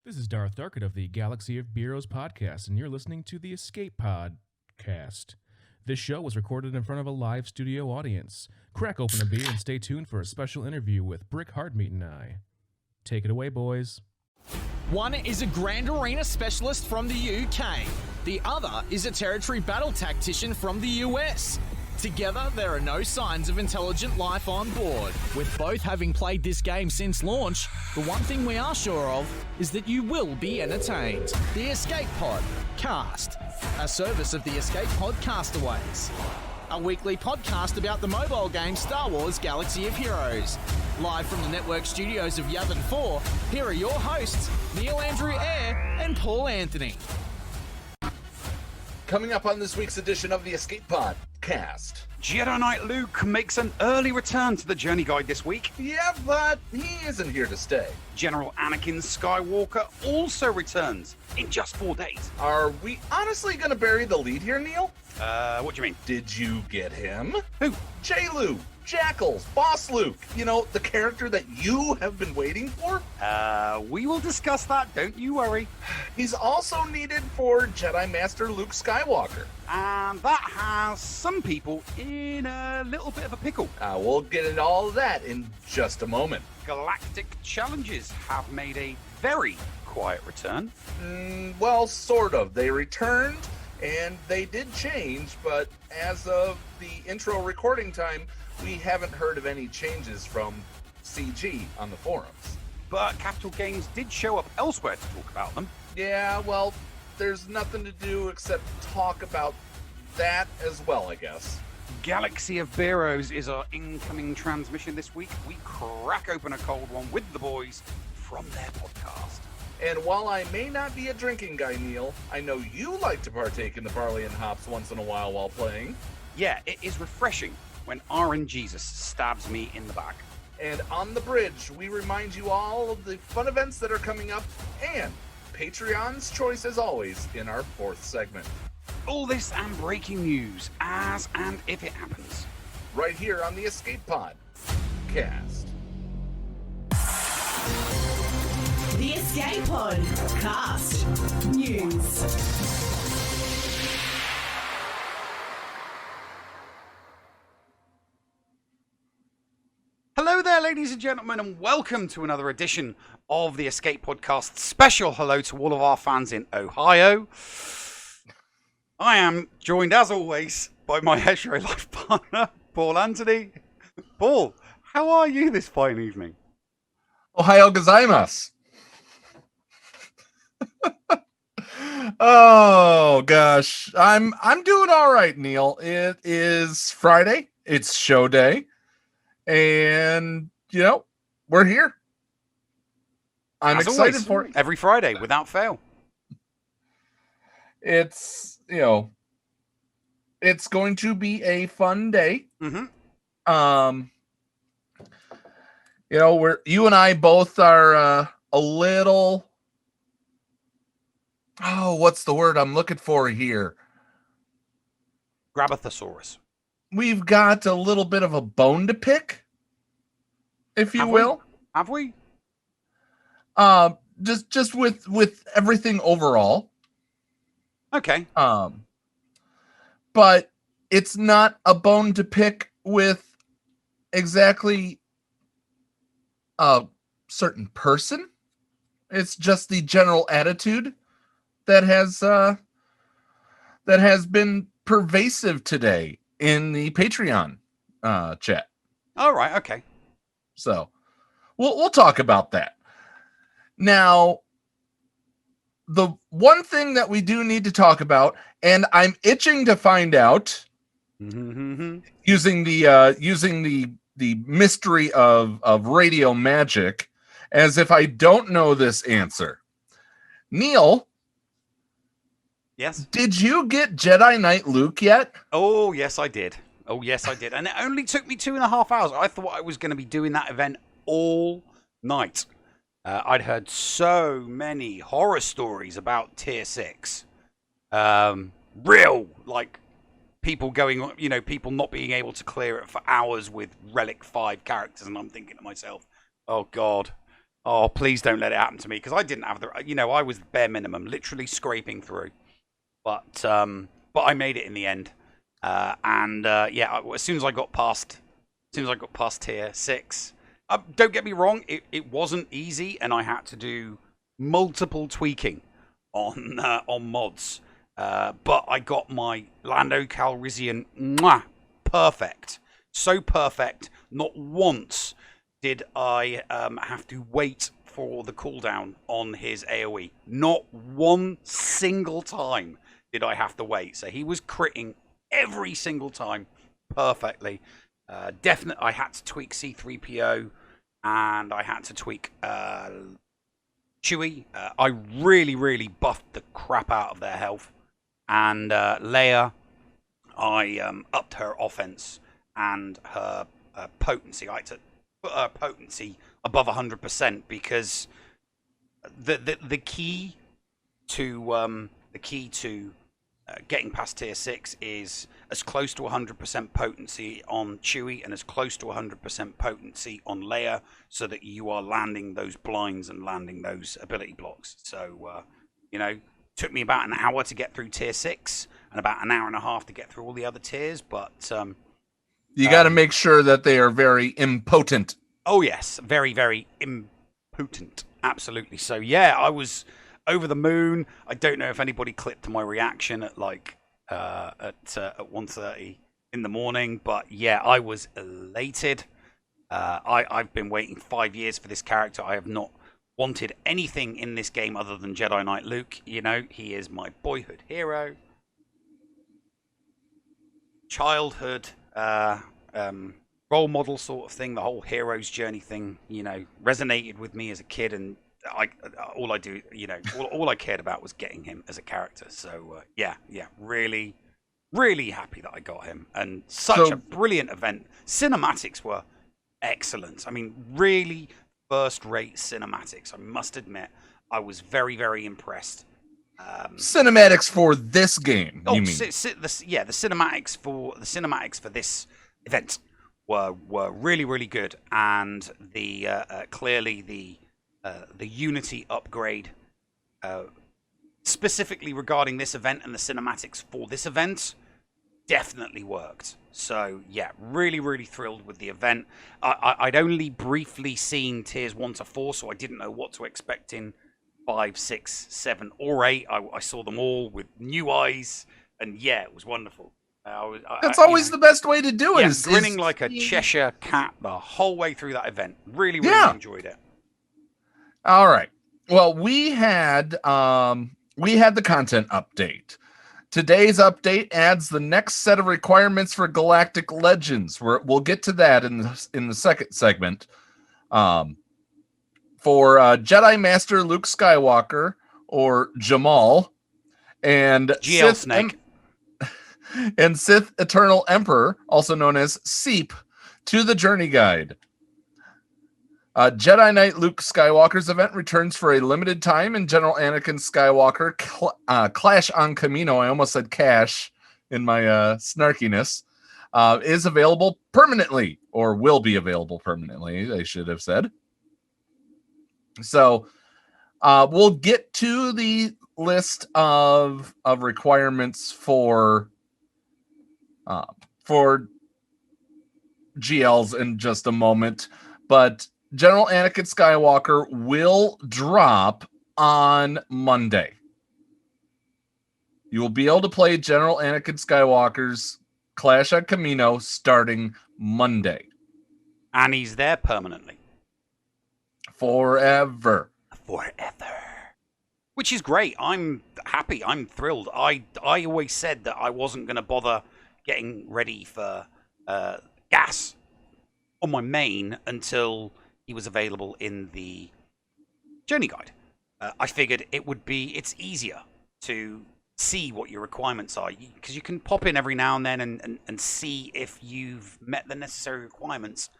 This is Darth Darkett of the Galaxy of Beeroes podcast, and you're listening to the Escape Podcast. This show was recorded in front of a live studio audience. Crack open a beer and stay tuned for a special interview with Brick Hardmeat and I. Take it away, boys. One is a Grand Arena specialist from the UK. The other is a territory battle tactician from the US. Together, there are no signs of intelligent life on board. With both having played this game since launch, the one thing we are sure of is that you will be entertained. The Escape Pod Cast, a service of the Escape Pod Castaways. A weekly podcast about the mobile game Star Wars Galaxy of Heroes. Live from the network studios of Yavin 4, here are your hosts, Neil Andrew Eyre and Paul Anthony. Coming up on this week's edition of the Escape Pod Cast. Jedi Knight Luke makes an early return to the Journey Guide this week. Yeah, but he isn't here to stay. General Anakin Skywalker also returns in just 4 days. Are we honestly going to bury the lead here, Neil? What do you mean? Did you get him? Who? J-Lu, Jackals, Boss Luke. You know, the character that you have been waiting for? We will discuss that, don't you worry. He's also needed for Jedi Master Luke Skywalker. And that has some people in a little bit of a pickle. We'll get into all of that in just a moment. Galactic challenges have made a very quiet return. Well, sort of. They returned, and they did change, but as of the intro recording time, we haven't heard of any changes from CG on the forums. But Capital Games did show up elsewhere to talk about them. Yeah, well, there's nothing to do except talk about that as well, I guess. Galaxy of Beeroes is our incoming transmission this week. We crack open a cold one with the boys from their podcast. And while I may not be a drinking guy, Neil, I know you like to partake in the barley and hops once in a while playing. Yeah, it is refreshing when RNGesus stabs me in the back. And on the bridge, we remind you all of the fun events that are coming up and Patreon's choice as always in our fourth segment. All this and breaking news as and if it happens. Right here on the Escape Pod Cast. The Escape Pod Cast News. Hello there, ladies and gentlemen, and welcome to another edition of the Escape Podcast. Special hello to all of our fans in Ohio. I am joined, as always, by my hetero life partner, Paul Anthony. Paul, how are you this fine evening? Ohio gozaimasu. Oh gosh, I'm doing all right, Neil. It is Friday. It's show day. And, you know, we're here. I'm As excited always, for it. Every Friday, without fail. It's, you know, it's going to be a fun day. Mm-hmm. You know, you and I both are a little, what's the word I'm looking for here? Grabathosaurus. We've got a little bit of a bone to pick, if you will. Have we? Just with everything overall. Okay. But it's not a bone to pick with exactly a certain person. It's just the general attitude that has been pervasive today in the Patreon chat. All right. Okay. So we'll talk about that. Now, the one thing that we do need to talk about, and I'm itching to find out, using the mystery of radio magic, as if I don't know this answer. Neil. Yes. Did you get Jedi Knight Luke yet? Oh, yes, I did. And it only took me 2.5 hours. I thought I was going to be doing that event all night. I'd heard so many horror stories about Tier 6. Real, like, people going, you know, people not being able to clear it for hours with Relic 5 characters. And I'm thinking to myself, oh, God, Oh, please don't let it happen to me, because I didn't have I was bare minimum, literally scraping through. But I made it in the end. As soon as I got past tier 6, don't get me wrong, it wasn't easy, and I had to do multiple tweaking on mods. But I got my Lando Calrissian perfect. So perfect, not once did I have to wait for the cooldown on his AoE. Not one single time did I have to wait. So he was critting every single time perfectly. Definitely, I had to tweak C-3PO, and I had to tweak Chewie. I really buffed the crap out of their health. And Leia, I upped her offense and her potency. I had to put her potency above 100%, because the key to getting past tier 6 is as close to 100% potency on Chewie and as close to 100% potency on Leia, so that you are landing those blinds and landing those ability blocks. So took me about an hour to get through tier 6 and about an hour and a half to get through all the other tiers, but you got to make sure that they are very impotent. Oh yes, very, very impotent. Absolutely. So yeah, I was over the moon. I don't know if anybody clipped my reaction at at 1:30 in the morning, but yeah, I was elated. I've been waiting 5 years for this character. I have not wanted anything in this game other than Jedi Knight Luke. He is my boyhood hero, childhood role model sort of thing. The whole hero's journey thing, resonated with me as a kid, and all I cared about was getting him as a character. So really, really happy that I got him, and such a brilliant event. Cinematics were excellent. I mean, really first-rate cinematics. I must admit, I was very, very impressed. Cinematics for this game, you mean? The cinematics for this event were really, really good, and the clearly the Unity upgrade, specifically regarding this event and the cinematics for this event, definitely worked. So yeah, really, really thrilled with the event. I'd only briefly seen tiers 1 to 4, so I didn't know what to expect in 5, 6, 7, or 8. I saw them all with new eyes, and yeah, it was wonderful. That's always the best way to do it. Yeah, grinning like a Cheshire cat the whole way through that event. Really, really enjoyed it. All right. Well, we had the content update. Today's update adds the next set of requirements for Galactic Legends. We'll get to that in the second segment. For Jedi Master Luke Skywalker, or Jamal, and GL Snake, and Sith Eternal Emperor, also known as Seep, to the Journey Guide. Jedi Knight Luke Skywalker's event returns for a limited time, and General Anakin Skywalker Clash on Camino, I almost said cash in my snarkiness, is available permanently, or will be available permanently, I should have said. So we'll get to the list of requirements for GLs in just a moment, but General Anakin Skywalker will drop on Monday. You will be able to play General Anakin Skywalker's Clash on Camino starting Monday. And he's there permanently. Forever. Which is great. I'm happy. I'm thrilled. I always said that I wasn't going to bother getting ready for gas on my main until he was available in the Journey Guide. I figured it's easier to see what your requirements are, because you can pop in every now and then and see if you've met the necessary requirements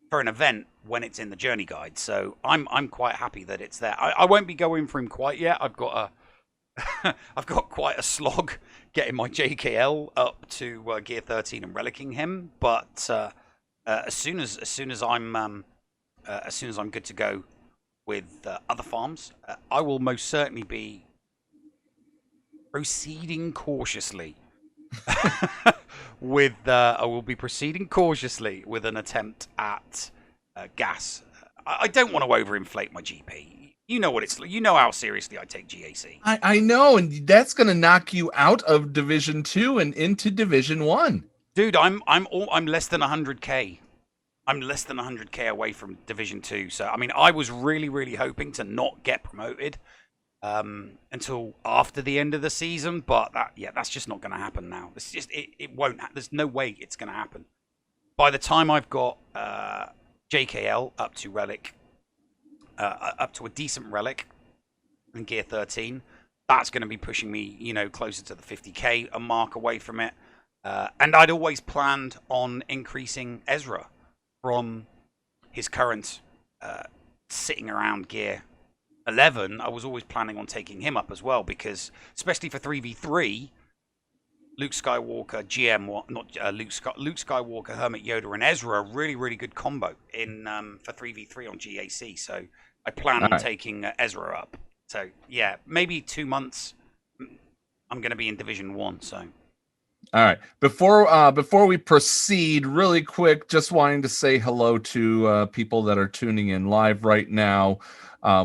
for an event when it's in the Journey Guide. So I'm quite happy that it's there. I won't be going for him quite yet. I've got quite a slog getting my JKL up to gear 13 and relicking him. But as soon as I'm good to go with other farms, I will most certainly be proceeding cautiously. I will be proceeding cautiously with an attempt at gas. I don't want to overinflate my GP. You know what it's like. You know how seriously I take GAC. I know, and that's going to knock you out of Division 2 and into Division 1. Dude, I'm less than 100k. I'm less than 100k away from Division 2. So I mean, I was really hoping to not get promoted until after the end of the season, but that's just not going to happen now. It's just it won't. There's no way it's going to happen. By the time I've got JKL up to relic, up to a decent relic in gear 13, that's going to be pushing me, closer to the 50k a mark away from it. And I'd always planned on increasing Ezra from his current sitting around gear 11. I was always planning on taking him up as well, because especially for 3v3, Luke Skywalker, Luke Skywalker, Hermit Yoda, and Ezra are really good combo in for 3v3 on GAC. So I plan on taking Ezra up. So yeah, maybe 2 months. I'm going to be in Division 1. So. All right. Before we proceed, really quick, just wanting to say hello to people that are tuning in live right now.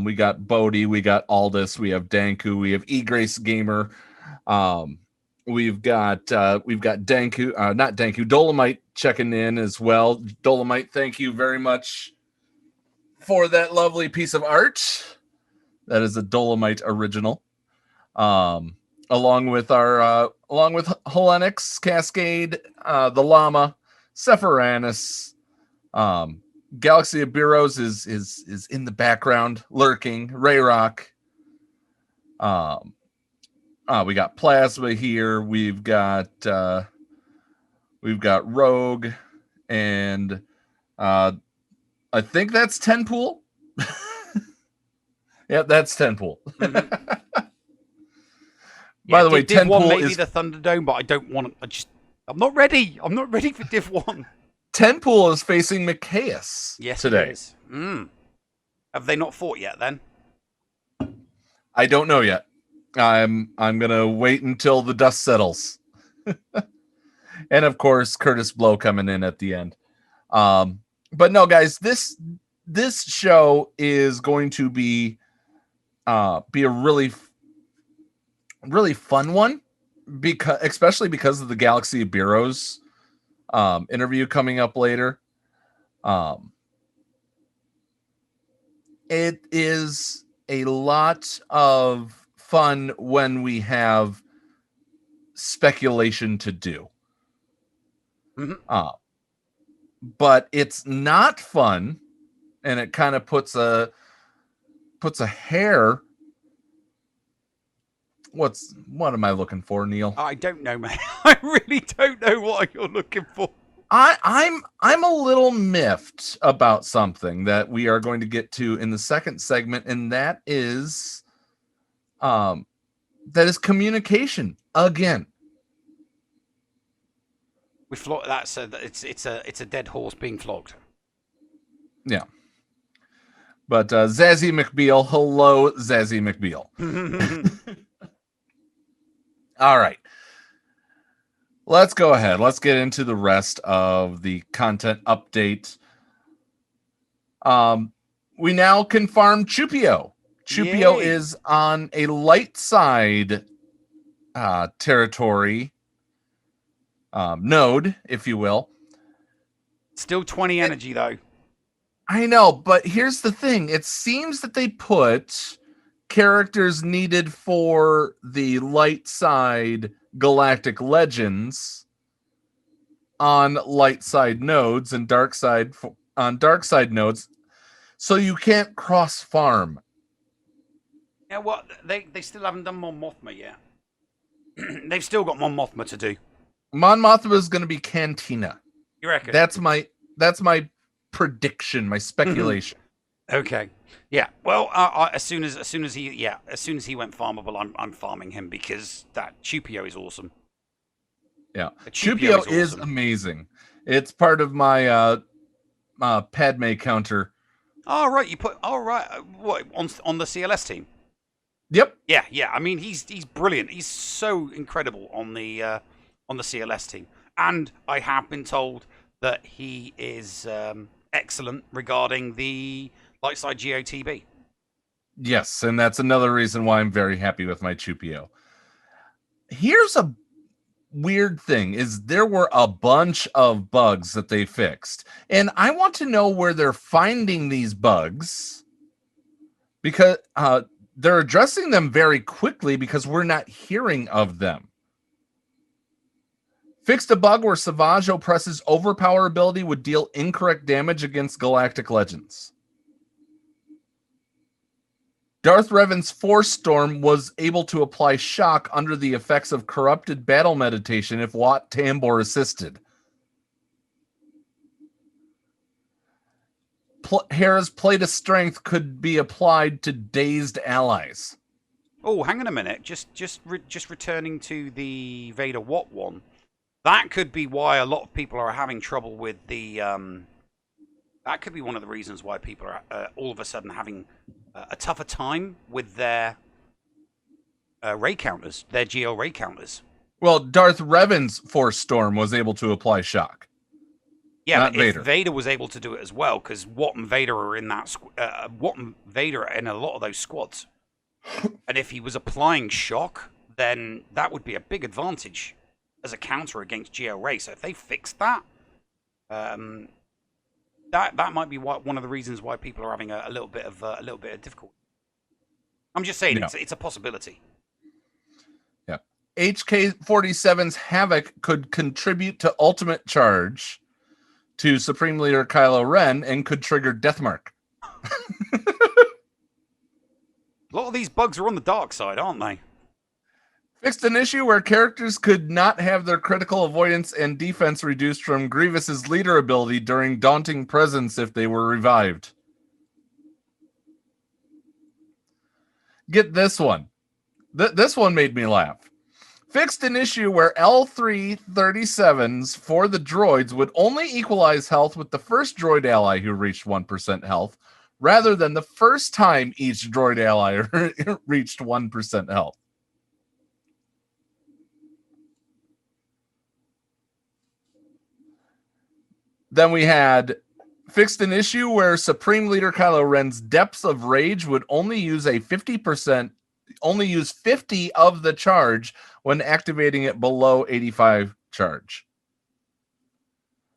We got Bodie, we got Aldous, we have Danku, we have eGrace Gamer. We've got Danku, not Danku, Dolomite checking in as well. Dolomite, thank you very much for that lovely piece of art. That is a Dolomite original. Along with Helenix, Cascade, the Llama, Sephiranus, Galaxy of Beeroes is in the background lurking. Rayrock. We got Plasma here. We've got Rogue, and I think that's Tenpool. Yep, that's Tenpool. Mm-hmm. By the way, Div 1 Tenpool maybe is the Thunderdome, but I don't want to. I'm not ready. I'm not ready for Div 1. Tenpool is facing Micaeus today. It is. Have they not fought yet? Then I don't know yet. I'm gonna wait until the dust settles. And of course, Curtis Blow coming in at the end. But no, guys, this show is going to be a really fun one, especially because of the Galaxy of Beeroes interview coming up later. It is a lot of fun when we have speculation to do. But it's not fun, and it kind of puts a hair. What am I looking for, Neil? I don't know, man. I really don't know what you're looking for. I'm a little miffed about something that we are going to get to in the second segment, and that is communication again. We flog that, so that it's a dead horse being flogged. Yeah. But Zazzy McBeal, hello, Zazzy McBeal. All right. Let's go ahead. Let's get into the rest of the content update. We now confirm Chupio. Chupio is on a light side territory node, if you will. Still 20 energy, though. I know, but here's the thing. It seems that they put characters needed for the light side galactic legends on light side nodes and dark side nodes, so you can't cross farm. Yeah, what they still haven't done Mon Mothma yet. They've still got Mon Mothma to do. Mon Mothma is going to be Cantina. You reckon? That's my prediction, my speculation. Okay. Yeah. Well, as soon as he went farmable, I'm farming him, because that Chupio is awesome. Yeah, Chupio is amazing. It's part of my Padme counter Oh, right. You put. Oh, right. What on the CLS team? Yep. Yeah. I mean, he's brilliant. He's so incredible on the CLS team, and I have been told that he is excellent regarding the lightside GOTB. Yes, and that's another reason why I'm very happy with my Chupio. Here's a weird thing is there were a bunch of bugs that they fixed, and I want to know where they're finding these bugs, because they're addressing them very quickly because we're not hearing of them. Fixed a bug where Savage Opress's overpower ability would deal incorrect damage against Galactic Legends. Darth Revan's Force Storm was able to apply shock under the effects of corrupted battle meditation if Wat Tambor assisted. Hera's Plate of Strength could be applied to dazed allies. Oh, hang on a minute. Just returning to the Vader Watt one. That could be why a lot of people are having trouble with the. That could be one of the reasons why people are all of a sudden having a tougher time with their ray counters, their GL ray counters. Well, Darth Revan's Force Storm was able to apply shock. Yeah, not but Vader. If Vader was able to do it as well, because Watt and Vader are in that. Watt and Vader are in a lot of those squads, and if he was applying shock, then that would be a big advantage as a counter against GL ray. So if they fixed that, that might be one of the reasons why people are having a little bit of difficulty. I'm just saying it's a possibility. Yeah, HK-47's Havoc could contribute to ultimate charge to Supreme Leader Kylo Ren and could trigger Deathmark. A lot of these bugs are on the dark side, aren't they? Fixed an issue where characters could not have their critical avoidance and defense reduced from Grievous's leader ability during Daunting Presence if they were revived. Get this one. This one made me laugh. Fixed an issue where L337s for the droids would only equalize health with the first droid ally who reached 1% health, rather than the first time each droid ally reached 1% health. Then we had fixed an issue where Supreme Leader Kylo Ren's Depths of Rage would only use 50 of the charge when activating it below 85 charge.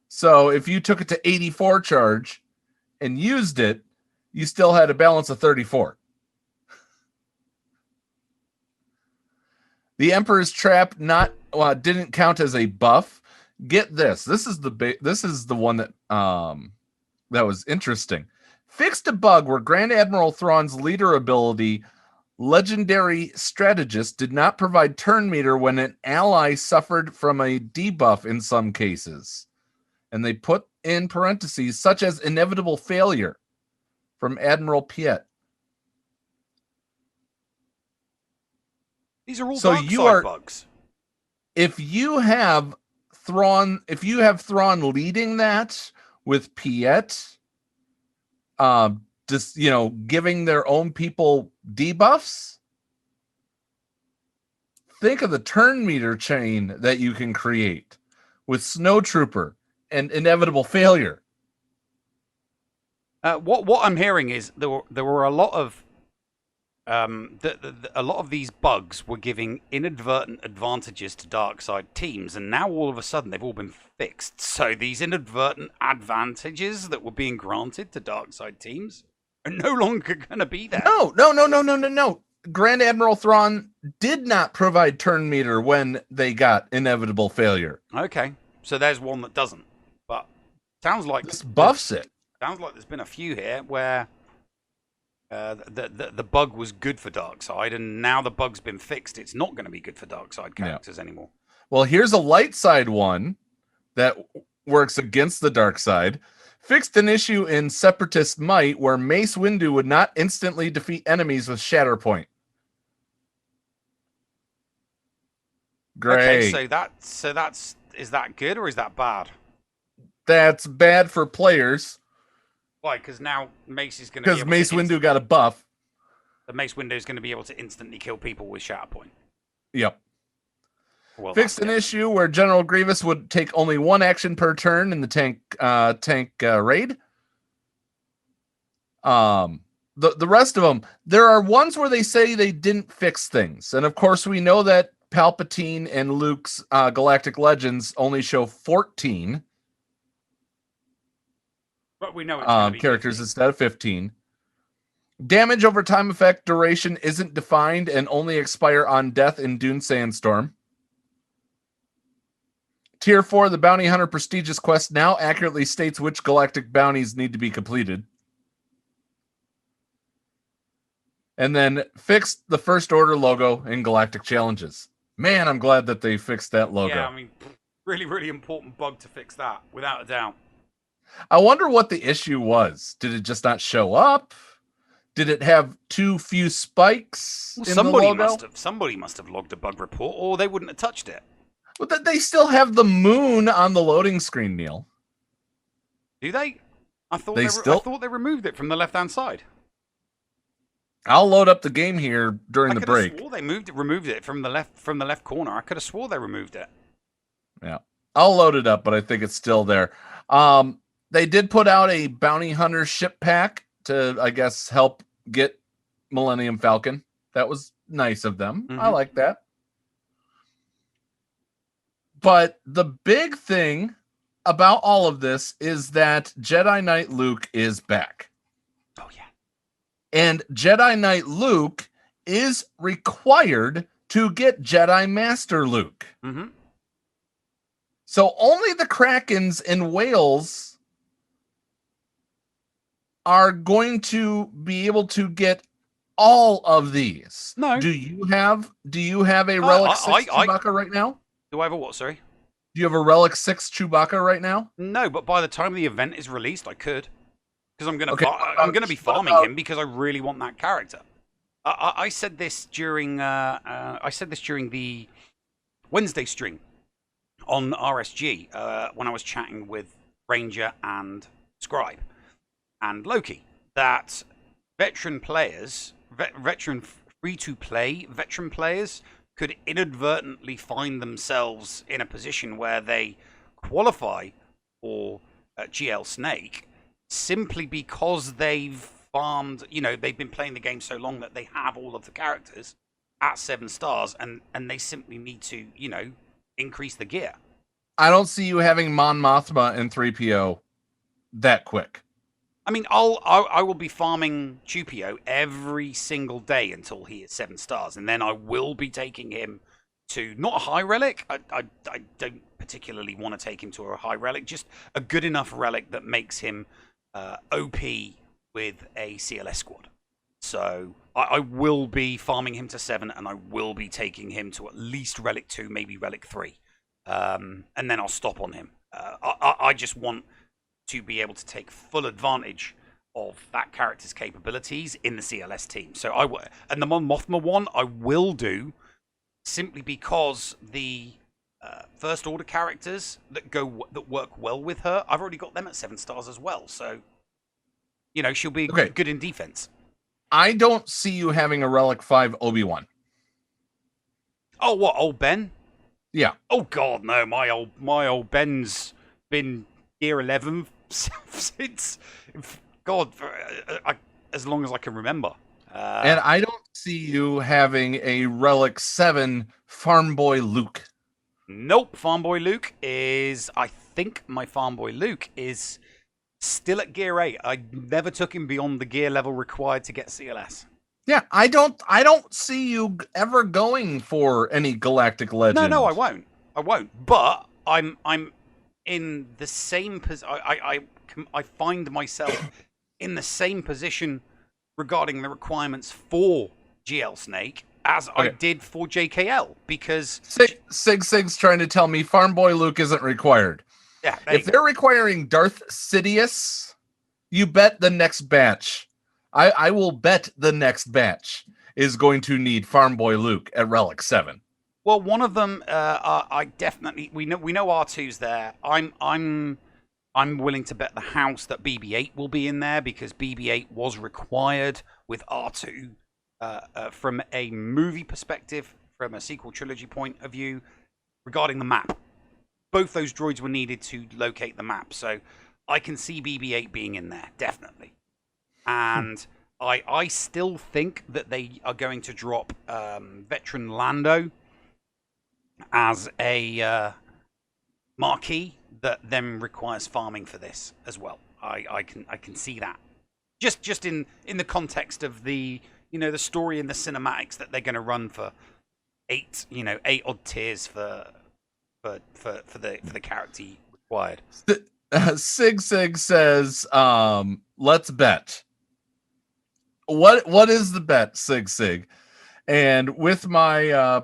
So if you took it to 84 charge and used it, you still had a balance of 34. The Emperor's Trap didn't count as a buff. Get this. This is the one that that was interesting. Fixed a bug where Grand Admiral Thrawn's leader ability, Legendary Strategist, did not provide turn meter when an ally suffered from a debuff in some cases. And they put in parentheses such as inevitable failure from Admiral Piet. These are all dark side bugs. If you have Thrawn leading that with Piet, just giving their own people debuffs, think of the turn meter chain that you can create with Snowtrooper and inevitable failure. What I'm hearing is there were a lot of a lot of these bugs were giving inadvertent advantages to dark side teams, and now all of a sudden they've all been fixed. So these inadvertent advantages that were being granted to dark side teams are no longer going to be there. No. Grand Admiral Thrawn did not provide turn meter when they got inevitable failure. Okay, so there's one that doesn't. But sounds like this buffs it. Sounds like there's been a few here where the bug was good for dark side, and now the bug's been fixed. It's not going to be good for dark side characters anymore. Well, here's a light side one that works against the dark side. Fixed an issue in Separatist Might where Mace Windu would not instantly defeat enemies with Shatterpoint. Great. Okay, is that good or is that bad? That's bad for players Why? Because now Mace is going to be Because able Mace to Windu got a buff. the Mace Windu is going to be able to instantly kill people with Shatterpoint. Yep. Well, Fixed an issue where General Grievous would take only one action per turn in the tank raid. The rest of them, there are ones where they say they didn't fix things, and of course we know that Palpatine and Luke's Galactic Legends only show 14 but we know it's going to be characters 50. instead of 15. Damage over time effect duration isn't defined and only expire on death in Dune Sandstorm. Tier 4, the Bounty Hunter Prestigious Quest now accurately states which galactic bounties need to be completed. And then fixed the First Order logo in Galactic Challenges. Man, I'm glad that they fixed that logo. Yeah, I mean, really, really important bug to fix that, without a doubt. I wonder what the issue was. Did it just not show up? Did it have too few spikes Well, in the logo? Somebody must have logged a bug report, or they wouldn't have touched it. But they still have the moon on the loading screen, Neil. Do they? I thought I thought they removed it from the left-hand side. I'll load up the game here during the break. I swore they removed it from the left corner. I could have swore they removed it. Yeah, I'll load it up, but I think it's still there. They did put out a Bounty Hunter ship pack to, I guess, help get Millennium Falcon. That was nice of them. Mm-hmm. I like that. But the big thing about all of this is that Jedi Knight Luke is back. Oh, yeah. And Jedi Knight Luke is required to get Jedi Master Luke. Mm-hmm. So only the Krakens in Wales are going to be able to get all of these. No. Do you have a Relic 6 Chewbacca right now? Do I have a what, sorry? Do you have a Relic 6 Chewbacca right now? No, but by the time the event is released, I could. Because I'm going to be farming him because I really want that character. I said this during the Wednesday stream on RSG when I was chatting with Ranger and Scribe and Loki, that veteran players, veteran free-to-play veteran players could inadvertently find themselves in a position where they qualify for GL Snake simply because they've farmed, they've been playing the game so long that they have all of the characters at 7 stars and they simply need to, increase the gear. I don't see you having Mon Mothma and 3PO that quick. I mean, I will be farming Chupio every single day until he is 7 stars, and then I will be taking him to not a high relic. I don't particularly want to take him to a high relic, just a good enough relic that makes him OP with a CLS squad. So I will be farming him to 7, and I will be taking him to at least relic 2, maybe relic 3, and then I'll stop on him. I just want to be able to take full advantage of that character's capabilities in the CLS team. So and the Mon Mothma one I will do simply because the First Order characters that work well with her, I've already got them at 7 stars as well. So she'll be good in defense. I don't see you having a Relic 5 Obi-Wan. Oh, what, old Ben? Yeah. Oh God, no! My old Ben's been Gear 11 since as long as I can remember. And I don't see you having a Relic 7 Farm Boy Luke. Nope, Farm Boy Luke I think my Farm Boy Luke is still at Gear 8. I never took him beyond the gear level required to get CLS. Yeah, I don't see you ever going for any Galactic Legend. No, I won't. But I'm in the same position. I find myself in the same position regarding the requirements for GL Snake as I did for JKL, because Sig's trying to tell me Farm Boy Luke isn't required. Yeah, if they're requiring Darth Sidious, you bet the next batch. I will bet the next batch is going to need Farm Boy Luke at Relic 7. Well, one of them, I definitely we know R2's there. I'm I'm willing to bet the house that BB-8 will be in there, because BB-8 was required with R2 from a movie perspective, from a sequel trilogy point of view, regarding the map. Both those droids were needed to locate the map, so I can see BB-8 being in there, definitely. And I still think that they are going to drop veteran Lando as a marquee that then requires farming for this as well. I can see that. Just in the context of the the story and the cinematics that they're going to run for 8 odd tiers for the character required. Sig says, let's bet. What is the bet, Sig? And with my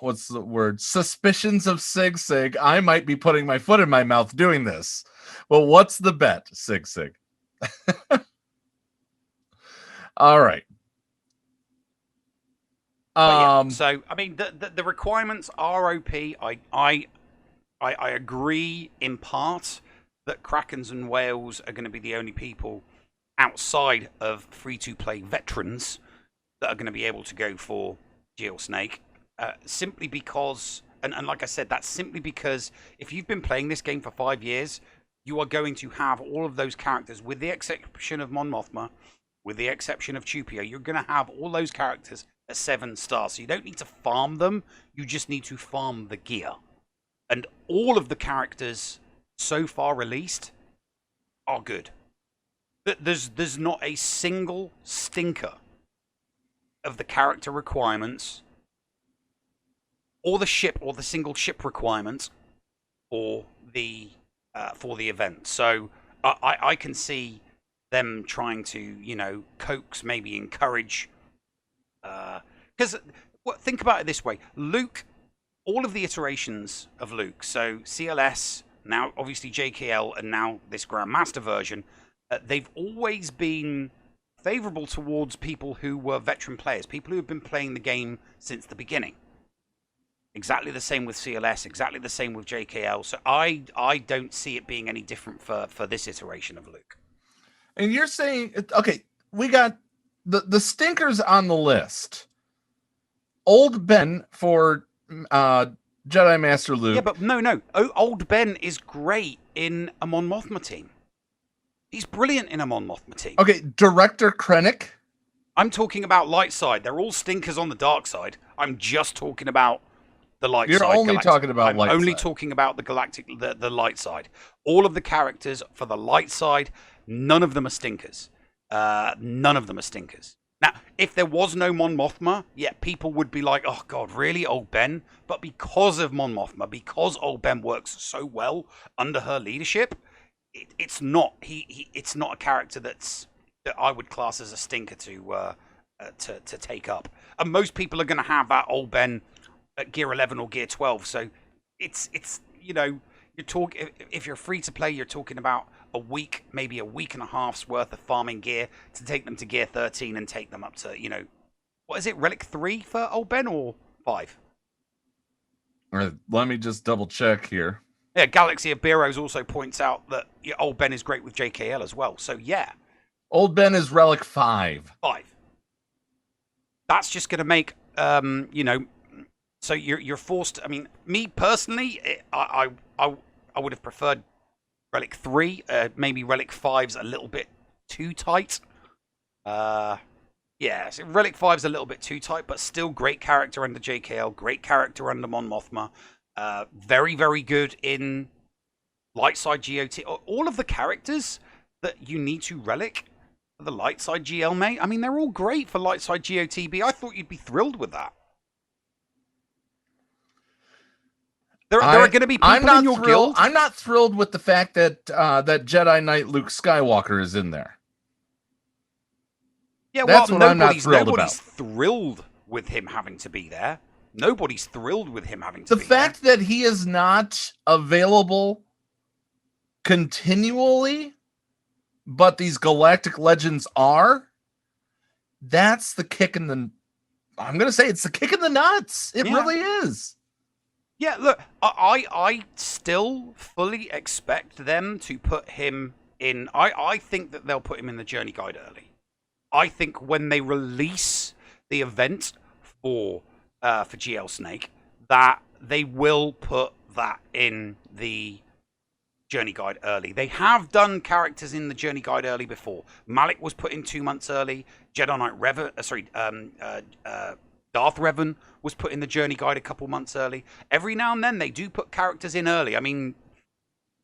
what's the word? Suspicions of Sig, I might be putting my foot in my mouth doing this. Well, what's the bet, Sig? All right. So I mean, the requirements are OP. I agree in part that Krakens and whales are going to be the only people outside of free-to-play veterans that are going to be able to go for Geo Snake. Simply because, and like I said, that's simply because if you've been playing this game for 5 years, you are going to have all of those characters, with the exception of Mon Mothma, with the exception of Chupio. You're going to have all those characters at 7 stars. So you don't need to farm them, you just need to farm the gear. And all of the characters so far released are good. There's not a single stinker of the character requirements, or the ship, or the single ship requirements for the event. So I can see them trying to, coax, maybe encourage. Because think about it this way: Luke, all of the iterations of Luke, so CLS, now obviously JKL, and now this Grandmaster version, they've always been favorable towards people who were veteran players, people who have been playing the game since the beginning. Exactly the same with CLS, exactly the same with JKL. So I don't see it being any different for this iteration of Luke. And you're saying, okay, we got the stinkers on the list. Old Ben for Jedi Master Luke. Yeah, but no. Old Ben is great in a Mon Mothma team. He's brilliant in a Mon Mothma team. Okay, Director Krennic. I'm talking about light side. They're all stinkers on the dark side. I'm just talking about the light side. You're only talking about light side. I'm only talking about the galactic, the light side. All of the characters for the light side, none of them are stinkers. None of them are stinkers. Now, if there was no Mon Mothma, yeah, people would be like, oh God, really, Old Ben? But because of Mon Mothma, because Old Ben works so well under her leadership, it's not it's not a character that I would class as a stinker to take up. And most people are going to have that Old Ben at Gear 11 or Gear 12. So it's you're talking, if you're free to play, you're talking about a week, maybe a week and a half's worth of farming gear to take them to Gear 13 and take them up to, what is it, Relic 3 for Old Ben or 5? Let me just double check here. Yeah, Galaxy of Beeroes also points out that Old Ben is great with JKL as well. So yeah. Old Ben is Relic 5. 5. That's just going to make, so you're forced. I mean, me personally, I would have preferred Relic 3. Maybe Relic 5's a little bit too tight. Yeah, so Relic 5's a little bit too tight, but still great character under JKL, great character under Mon Mothma. Very, very good in light side GOT. All of the characters that you need to relic for the light side GL, mate. I mean, they're all great for light side GOTB. I thought you'd be thrilled with that. There are going to be people in your guild. I'm not thrilled with the fact that that Jedi Knight Luke Skywalker is in there. Yeah, that's well, what I'm not thrilled about. Nobody's thrilled with him having to be there. Nobody's thrilled with him having to be there. The fact that he is not available continually, but these galactic legends are, that's the kick in the... I'm going to say it's the kick in the nuts. It really is. Yeah, look, I still fully expect them to put him in. I think that they'll put him in the journey guide early. I think when they release the event for GL Snake, that they will put that in the journey guide early. They have done characters in the journey guide early before. Malik was put in 2 months early. Jedi Knight Darth Revan was put in the journey guide a couple months early. Every now and then they do put characters in early. I mean,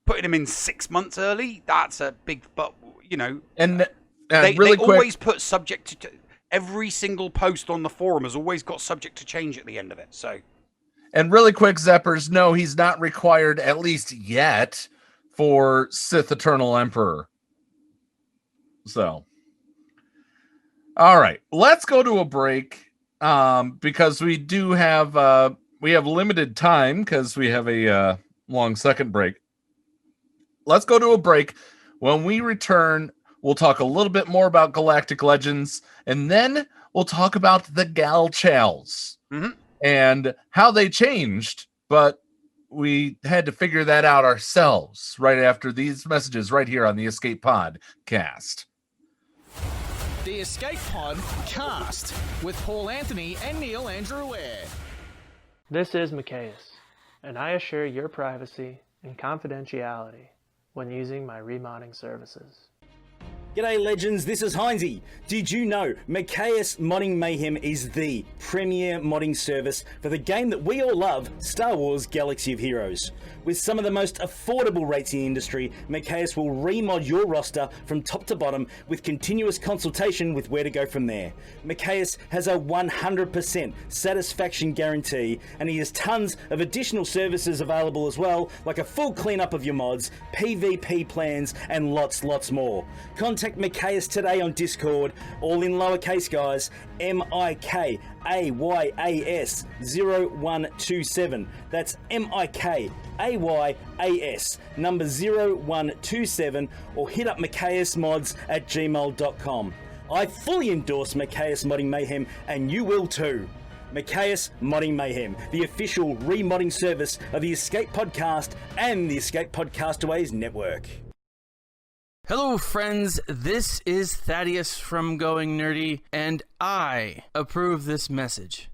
putting them in 6 months early, that's a big, but you know, And they really quick, always put subject to every single post on the forum has always got subject to change at the end of it. So, and really quick, Zeppers, no, he's not required, at least yet, for Sith Eternal Emperor. So, all right, let's go to a break. Because we do have we have limited time because we have a long second break. Let's go to a break. When we return, we'll talk a little bit more about Galactic Legends, and then we'll talk about the Gal Chals and how they changed, but we had to figure that out ourselves right after these messages right here on the Escape Podcast. The Escape Pod Cast with Paul Anthony and Neil Andrew Ware. This is Macias, and I assure your privacy and confidentiality when using my remodding services. G'day legends, this is Heinzie. Did you know Macias Modding Mayhem is the premier modding service for the game that we all love, Star Wars Galaxy of Heroes? With some of the most affordable rates in the industry, Macias will remod your roster from top to bottom with continuous consultation with where to go from there. Macias has a 100% satisfaction guarantee, and he has tons of additional services available as well, like a full cleanup of your mods, PvP plans, and lots more. Contact Macias today on Discord, all in lowercase guys, MIKAYAS 0127. That's MIKAYAS number 0127, or hit up maciasmods@gmail.com. I fully endorse Macias Modding Mayhem, and you will too. Macias Modding Mayhem, the official remodding service of the Escape Podcast and the Escape Podcastaways Network. Hello friends, this is Thaddeus from Going Nerdy, and I approve this message,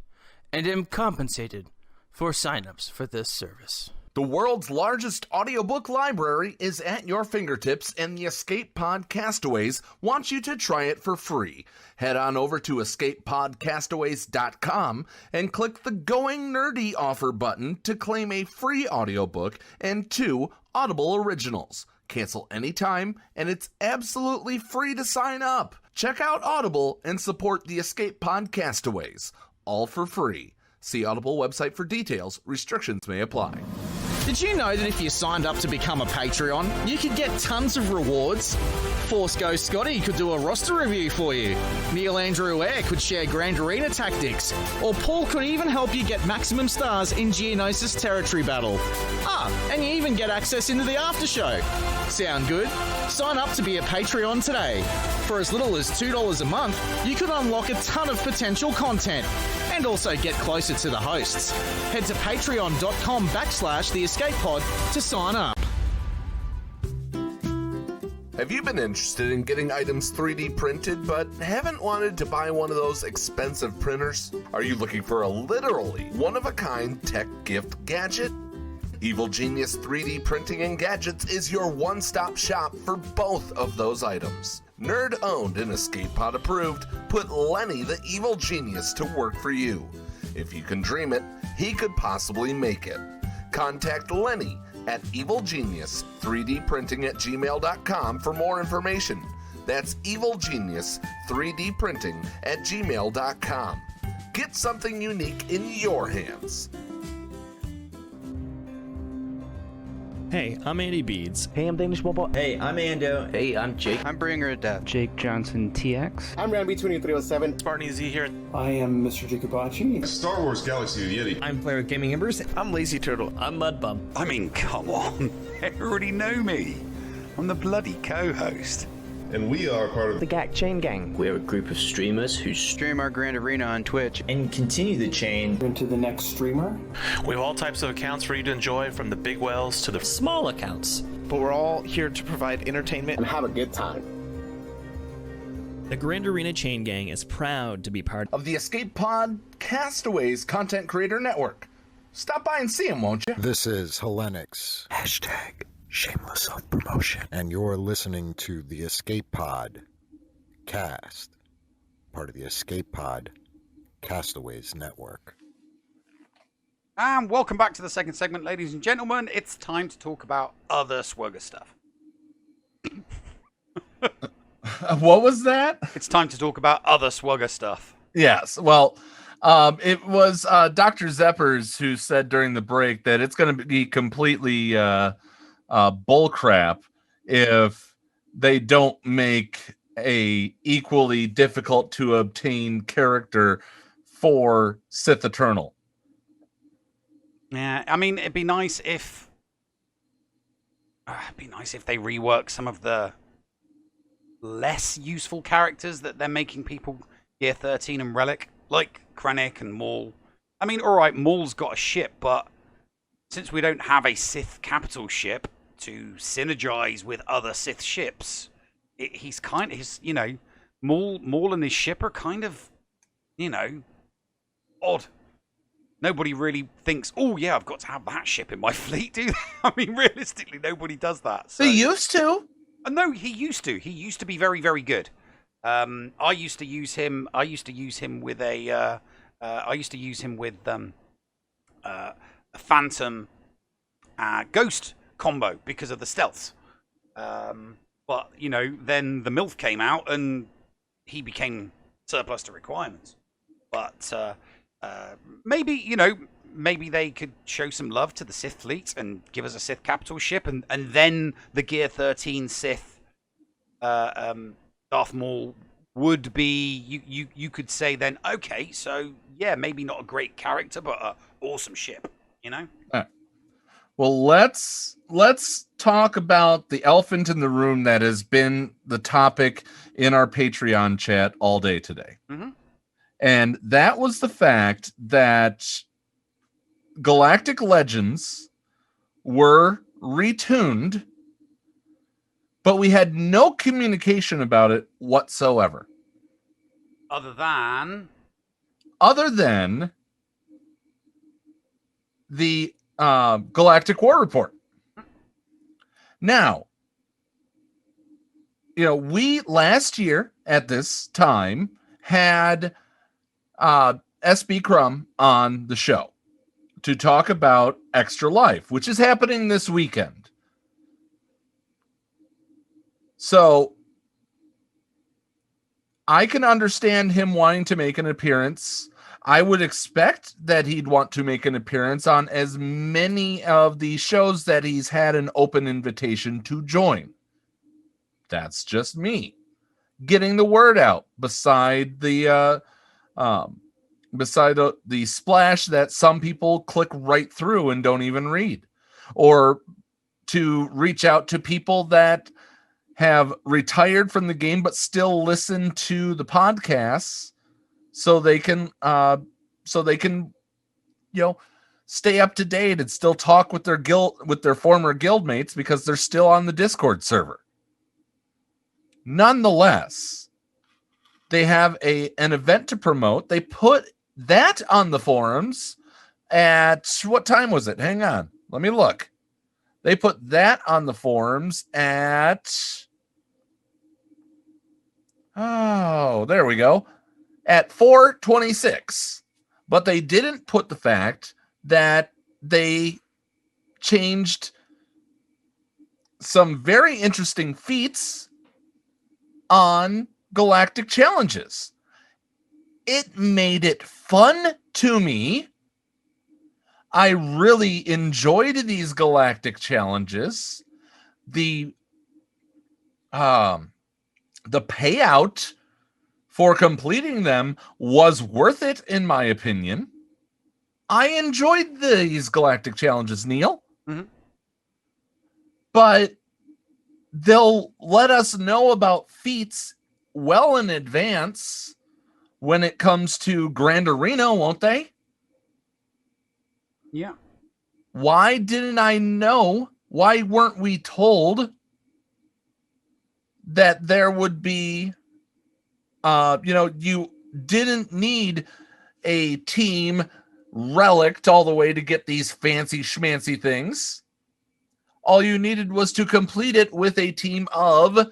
and am compensated for signups for this service. The world's largest audiobook library is at your fingertips, and the Escape Podcastaways wants you to try it for free. Head on over to escapepodcastaways.com and click the Going Nerdy offer button to claim a free audiobook and 2 Audible originals. Cancel anytime, and it's absolutely free to sign up. Check out Audible and support the Escape Podcastaways, all for free. See Audible website for details. Restrictions may apply. Did you know that if you signed up to become a Patreon, you could get tons of rewards? Force Ghost Scotty could do a roster review for you. Neil Andrew Ware could share Grand Arena tactics. Or Paul could even help you get maximum stars in Geonosis Territory Battle. And you even get access into the after show. Sound good? Sign up to be a Patreon today. For as little as $2 a month, you could unlock a ton of potential content and also get closer to the hosts. Head to patreon.com/theescapepod to sign up. Have you been interested in getting items 3D printed but haven't wanted to buy one of those expensive printers? Are you looking for a literally one-of-a-kind tech gift gadget? Evil Genius 3D Printing and Gadgets is your one-stop shop for both of those items. Nerd-owned and Escape Pod approved, put Lenny the Evil Genius to work for you. If you can dream it, he could possibly make it. Contact Lenny at evilgenius3dprinting@gmail.com for more information. That's evilgenius3dprinting@gmail.com. Get something unique in your hands. Hey, I'm Andy Beads. Hey, I'm Danish Bobo. Hey, I'm Ando. Hey, I'm Jake. I'm Bringer of Death. Jake Johnson TX. I'm Ramby2307. Spartan Z here. I am Mr. Jacobachi. Star Wars Galaxy of Yeti. I'm Player Gaming Embers. I'm Lazy Turtle. I'm Mudbum. I mean, come on. They already know me. I'm the bloody co-host. and we are part of the GAC Chain Gang. We're a group of streamers who stream our Grand Arena on Twitch and continue the chain into the next streamer. We have all types of accounts for you to enjoy, from the big whales to the small accounts. But we're all here to provide entertainment and have a good time. The Grand Arena Chain Gang is proud to be part of the Escape Pod Castaways Content Creator Network. Stop by and see him, won't you? This is Hellenix. Hashtag shameless self-promotion. And you're listening to the Escape Pod Cast, part of the Escape Pod Castaways Network. And welcome back to the second segment, ladies and gentlemen. It's time to talk about other SWGOH stuff. What was that? It's time to talk about other SWGOH stuff. Yes. Well, it was Dr. Zeppers who said during the break that it's going to be completely bullcrap if they don't make a equally difficult to obtain character for Sith Eternal. Yeah, I mean, it'd be nice if they rework some of the less useful characters that they're making people Gear 13 and Relic, like Krennic and Maul. I mean, all right, Maul's got a ship, but since we don't have a Sith capital ship to synergize with other Sith ships, he's kind of, you know, Maul and his ship are kind of, you know, odd. Nobody really thinks, oh yeah, I've got to have that ship in my fleet, do they? I mean, realistically, nobody does that. So. They used to. No, he used to. He used to be very, very good. I used to use him. I used to use him with a Phantom Ghost combo because of the stealths. But you know, then the MILF came out and he became surplus to requirements. But maybe, you know, maybe they could show some love to the Sith fleet and give us a Sith capital ship, and then the Gear 13 Sith Darth Maul would be, you could say then, okay, so yeah, maybe not a great character, but an awesome ship, you know? Well, let's talk about the elephant in the room that has been the topic in our Patreon chat all day today. Mm-hmm. And that was the fact that Galactic Legends were retuned, but we had no communication about it whatsoever. Other than the Galactic War Report. Now, you know, we last year at this time had SB Crumb on the show to talk about Extra Life, which is happening this weekend. So I can understand him wanting to make an appearance. I would expect that he'd want to make an appearance on as many of the shows that he's had an open invitation to join. That's just me getting the word out beside the splash that some people click right through and don't even read, or to reach out to people that have retired from the game but still listen to the podcasts so they can you know, stay up to date and still talk with their former guildmates because they're still on the Discord server. Nonetheless, they have an event to promote. They put that on the forums at, what time was it? Hang on, let me look. They put that on the forums at, oh, there we go, at 4:26. But they didn't put the fact that they changed some very interesting feats on Galactic Challenges. It made it fun to me. I really enjoyed these Galactic Challenges. The payout for completing them was worth it, in my opinion. I enjoyed these Galactic Challenges, Neil. Mm-hmm. But they'll let us know about feats well in advance when it comes to Grand Arena, won't they? Yeah. Why didn't I know? Why weren't we told that there would be, you didn't need a team relic all the way to get these fancy schmancy things. All you needed was to complete it with a team of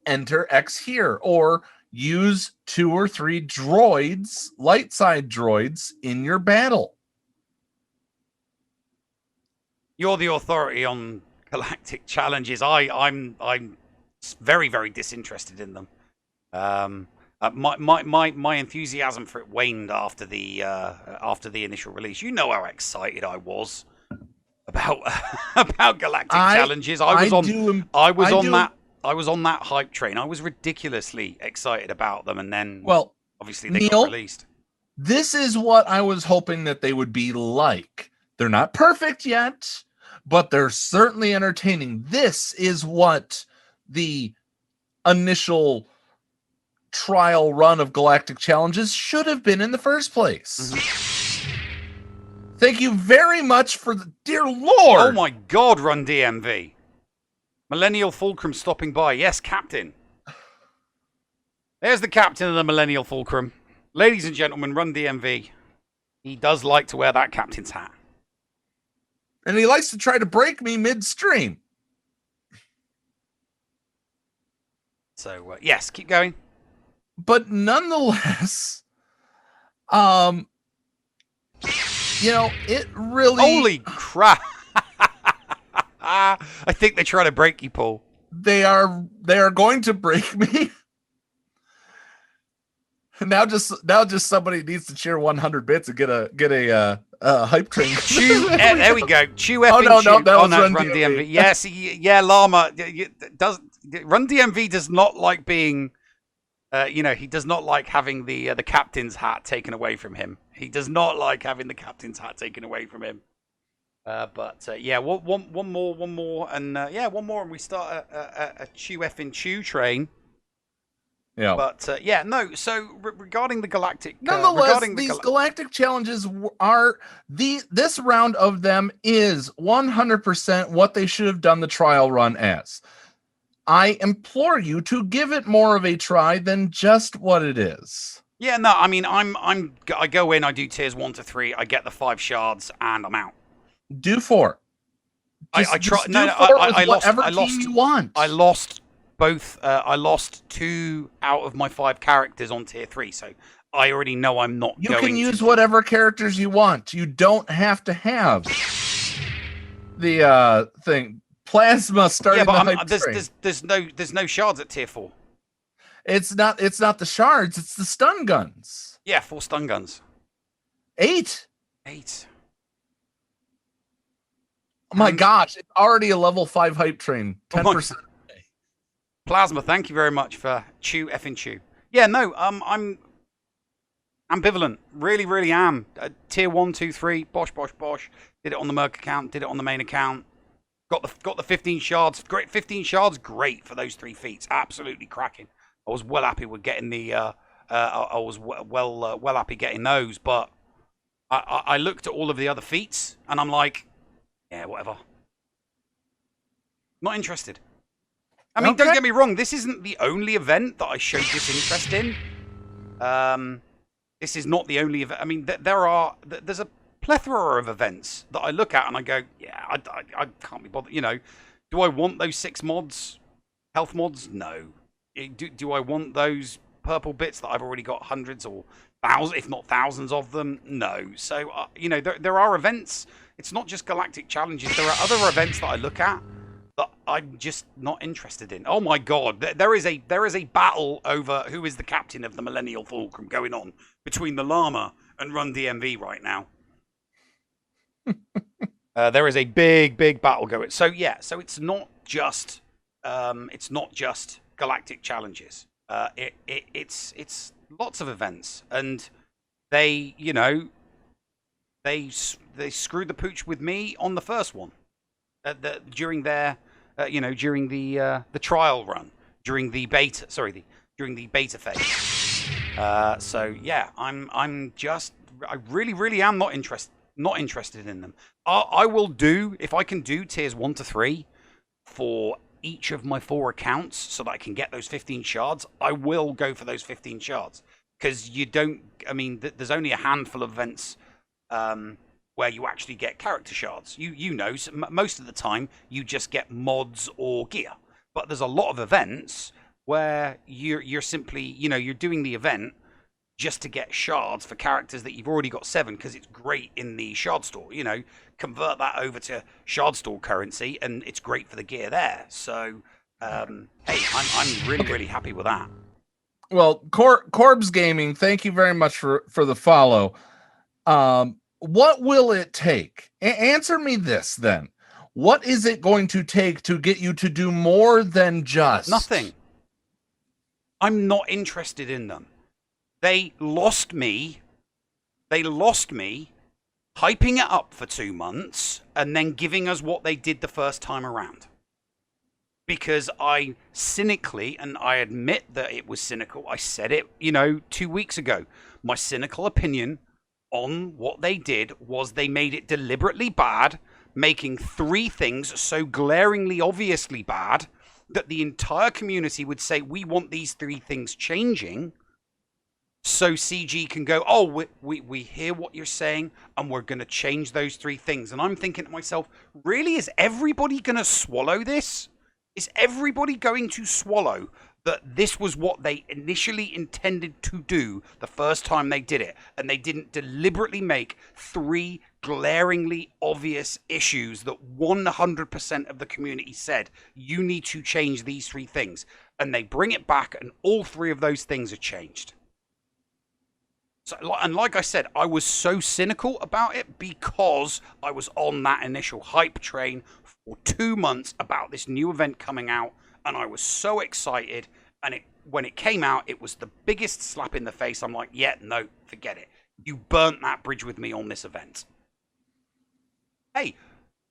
enter X here, or use 2 or 3 droids, light side droids, in your battle. You're the authority on galactic challenges. I'm very, very disinterested in them. My enthusiasm for it waned after the initial release. You know how excited I was about about galactic challenges. I was on that hype train. I was ridiculously excited about them, and then obviously they got released. This is what I was hoping that they would be like. They're not perfect yet, but they're certainly entertaining. This is what the initial trial run of galactic challenges should have been in the first place. Thank you very much for the dear Lord. Oh my God, Run DMV. Millennial Fulcrum stopping by. Yes, Captain. There's the captain of the Millennial Fulcrum. Ladies and gentlemen, Run DMV. He does like to wear that captain's hat. And he likes to try to break me midstream. So, yes, keep going. But nonetheless, it really... Holy crap. I think they're trying to break you, Paul. They are going to break me. Now just somebody needs to cheer 100 bits and get a hype train. There we go. Chew F no, chew. That was Run DMV. Yes, yeah, Llama Run DMV does not like being, he does not like having the captain's hat taken away from him. He does not like having the captain's hat taken away from him. One more, and we start a chew F in chew train. Yeah. But so regarding the galactic, nonetheless, these galactic challenges are this round of them is 100% what they should have done the trial run as. I implore you to give it more of a try than just what it is. Yeah, no, I mean, I go in, I do tiers 1 to 3, I get the 5 shards, and I'm out. Do 4. I try. No, I lost. You want. I lost both. I lost 2 out of my 5 characters on tier 3, so I already know I'm not. You can use whatever characters you want. You don't have to have the thing. Plasma starting the hype train. There's no shards at tier 4. It's not the shards. It's the stun guns. Yeah, 4 stun guns. 8. Oh my gosh! It's already a level 5 hype train. 10%. Plasma, thank you very much for chew effing chew. Yeah, no, I'm ambivalent. Really, really am. Tier 1, 2, 3. Bosh. Did it on the Merc account. Did it on the main account. Got the 15 shards. Great, 15 shards. Great for those 3 feats. Absolutely cracking. I was well happy with getting the. I was well happy getting those, but I looked at all of the other feats and I'm like, yeah, whatever. Not interested. I mean, don't get me wrong. This isn't the only event that I showed disinterest in. This is not the only event. I mean, there's a plethora of events that I look at and I go, yeah, I can't be bothered. Do I want those 6 mods, health mods? No. Do I want those purple bits that I've already got hundreds or thousands, if not thousands of them? No. So, there are events. It's not just galactic challenges. There are other events that I look at that I'm just not interested in. Oh my God, there is a battle over who is the captain of the Millennial Fulcrum going on between the Llama and Run DMV right now. There is a big battle going. So yeah, so it's not just galactic challenges. It's lots of events, and they screwed the pooch with me on the first one during their during the trial run, during the beta. Sorry, during the beta phase. So yeah, I really am not interested in them. I will do, if I can do tiers 1 to 3 for each of my 4 accounts so that I can get those 15 shards, I will go for those 15 shards. Because there's only a handful of events where you actually get character shards. You know, so most of the time you just get mods or gear. But there's a lot of events where you're simply, you're doing the event just to get shards for characters that you've already got 7 because it's great in the shard store. Convert that over to shard store currency and it's great for the gear there. So, hey, I'm really happy with that. Well, Corbs Gaming, thank you very much for the follow. What will it take? Answer me this then. What is it going to take to get you to do more than just... Nothing. I'm not interested in them. They lost me, hyping it up for 2 months, and then giving us what they did the first time around. Because I cynically, and I admit that it was cynical, I said it, 2 weeks ago. My cynical opinion on what they did was they made it deliberately bad, making 3 things so glaringly obviously bad that the entire community would say, we want these 3 things changing. So CG can go, oh, we hear what you're saying, and we're going to change those 3 things. And I'm thinking to myself, really? Is everybody going to swallow this? Is everybody going to swallow that this was what they initially intended to do the first time they did it, and they didn't deliberately make 3 glaringly obvious issues that 100% of the community said, you need to change these 3 things. And they bring it back, and all 3 of those things are changed. So, and like I said, I was so cynical about it because I was on that initial hype train for 2 months about this new event coming out, and I was so excited. And when it came out, it was the biggest slap in the face. I'm like, yeah, no, forget it. You burnt that bridge with me on this event. Hey,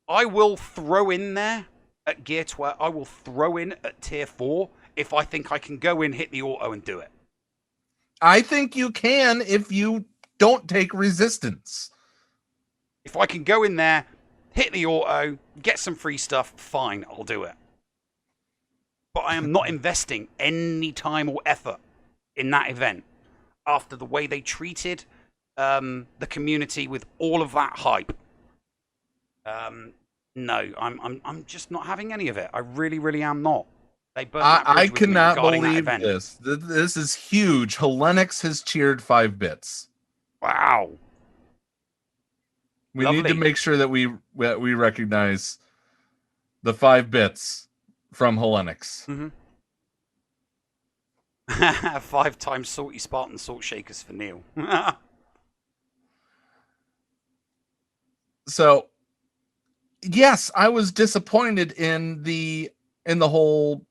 I will throw in there at Gear 12. I will throw in at Tier 4 if I think I can go in, hit the auto, and do it. I think you can if you don't take resistance. If I can go in there, hit the auto, get some free stuff, fine, I'll do it. But I am not investing any time or effort in that event after the way they treated the community with all of that hype. No, I'm just not having any of it. I really am not. I cannot believe this. This is huge. Hellenics has cheered 5 bits. Wow. We need to make sure that we recognize the 5 bits from Hellenics. Mm-hmm. 5 times salty Spartan salt shakers for Neil. So, yes, I was disappointed in the whole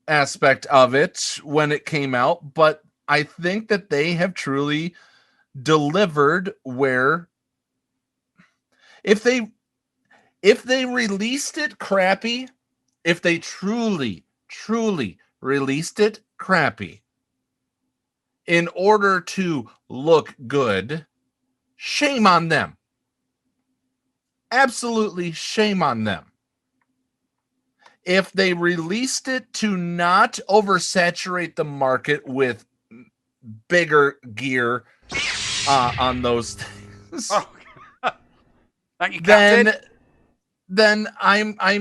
aspect of it when it came out, but I think that they have truly delivered where if they released it crappy, if they truly released it crappy in order to look good, shame on them. Absolutely shame on them. If they released it to not oversaturate the market with bigger gear on those things, thank you, Captain. Then I'm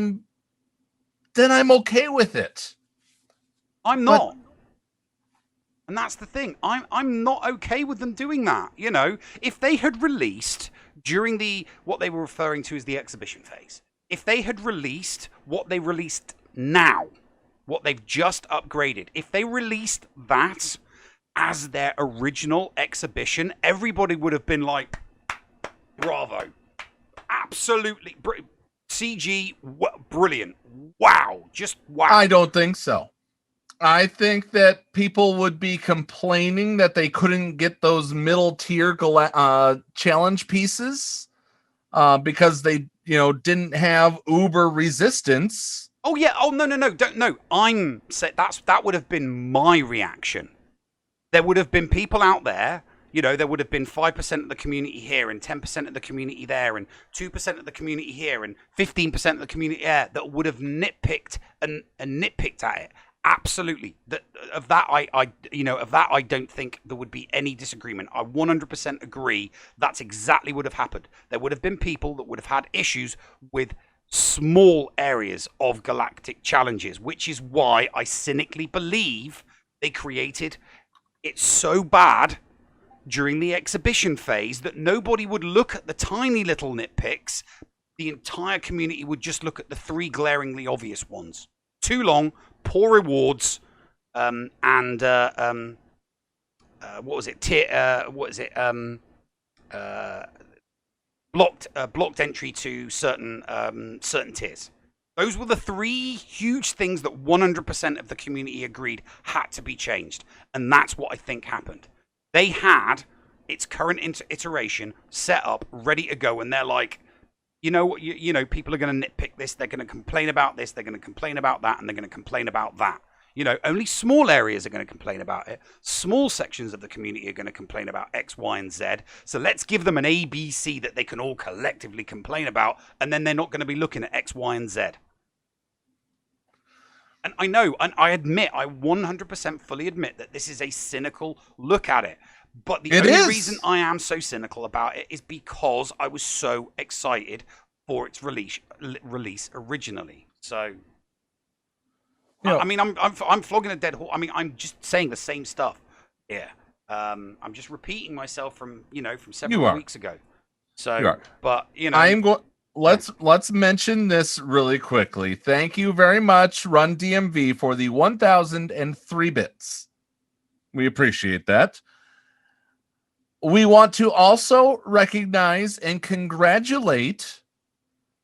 okay with it. I'm not. And that's the thing. I'm not okay with them doing that. If they had released during what they were referring to as the exhibition phase, if they had released what they released now, what they've just upgraded, if they released that as their original exhibition, everybody would have been like, bravo. Absolutely. CG, brilliant. Wow. Just wow. I don't think so. I think that people would be complaining that they couldn't get those middle tier challenge pieces because they didn't have uber resistance Oh yeah. Oh no. Don't no. I'm saying that would have been my reaction. There would have been people out there. There would have been 5% of the community here, and 10% of the community there, and 2% of the community here, and 15% of the community there that would have nitpicked and nitpicked at it. Absolutely. Of that, I don't think there would be any disagreement. I 100% agree. That's exactly what would have happened. There would have been people that would have had issues with small areas of galactic challenges, which is why I cynically believe they created it so bad during the exhibition phase that nobody would look at the tiny little nitpicks. The entire community would just look at the 3 glaringly obvious ones. Too long, poor rewards, and what was it? Blocked entry to certain tiers. Those were the 3 huge things that 100% of the community agreed had to be changed, and that's what I think happened. They had its current iteration set up, ready to go, and they're like, people are going to nitpick this, they're going to complain about this, they're going to complain about that, and they're going to complain about that. Only small areas are going to complain about it. Small sections of the community are going to complain about X, Y, and Z. So let's give them an A, B, C that they can all collectively complain about, and then they're not going to be looking at X, Y, and Z. And I know, and I 100% fully admit that this is a cynical look at it. But the only reason I am so cynical about it is because I was so excited for its release originally. So, I mean, I'm flogging a dead horse. I mean, I'm just saying the same stuff here. I'm just repeating myself from several weeks ago. So, but Let's mention this really quickly. Thank you very much, Run DMV, for the 1,003 bits. We appreciate that. We want to also recognize and congratulate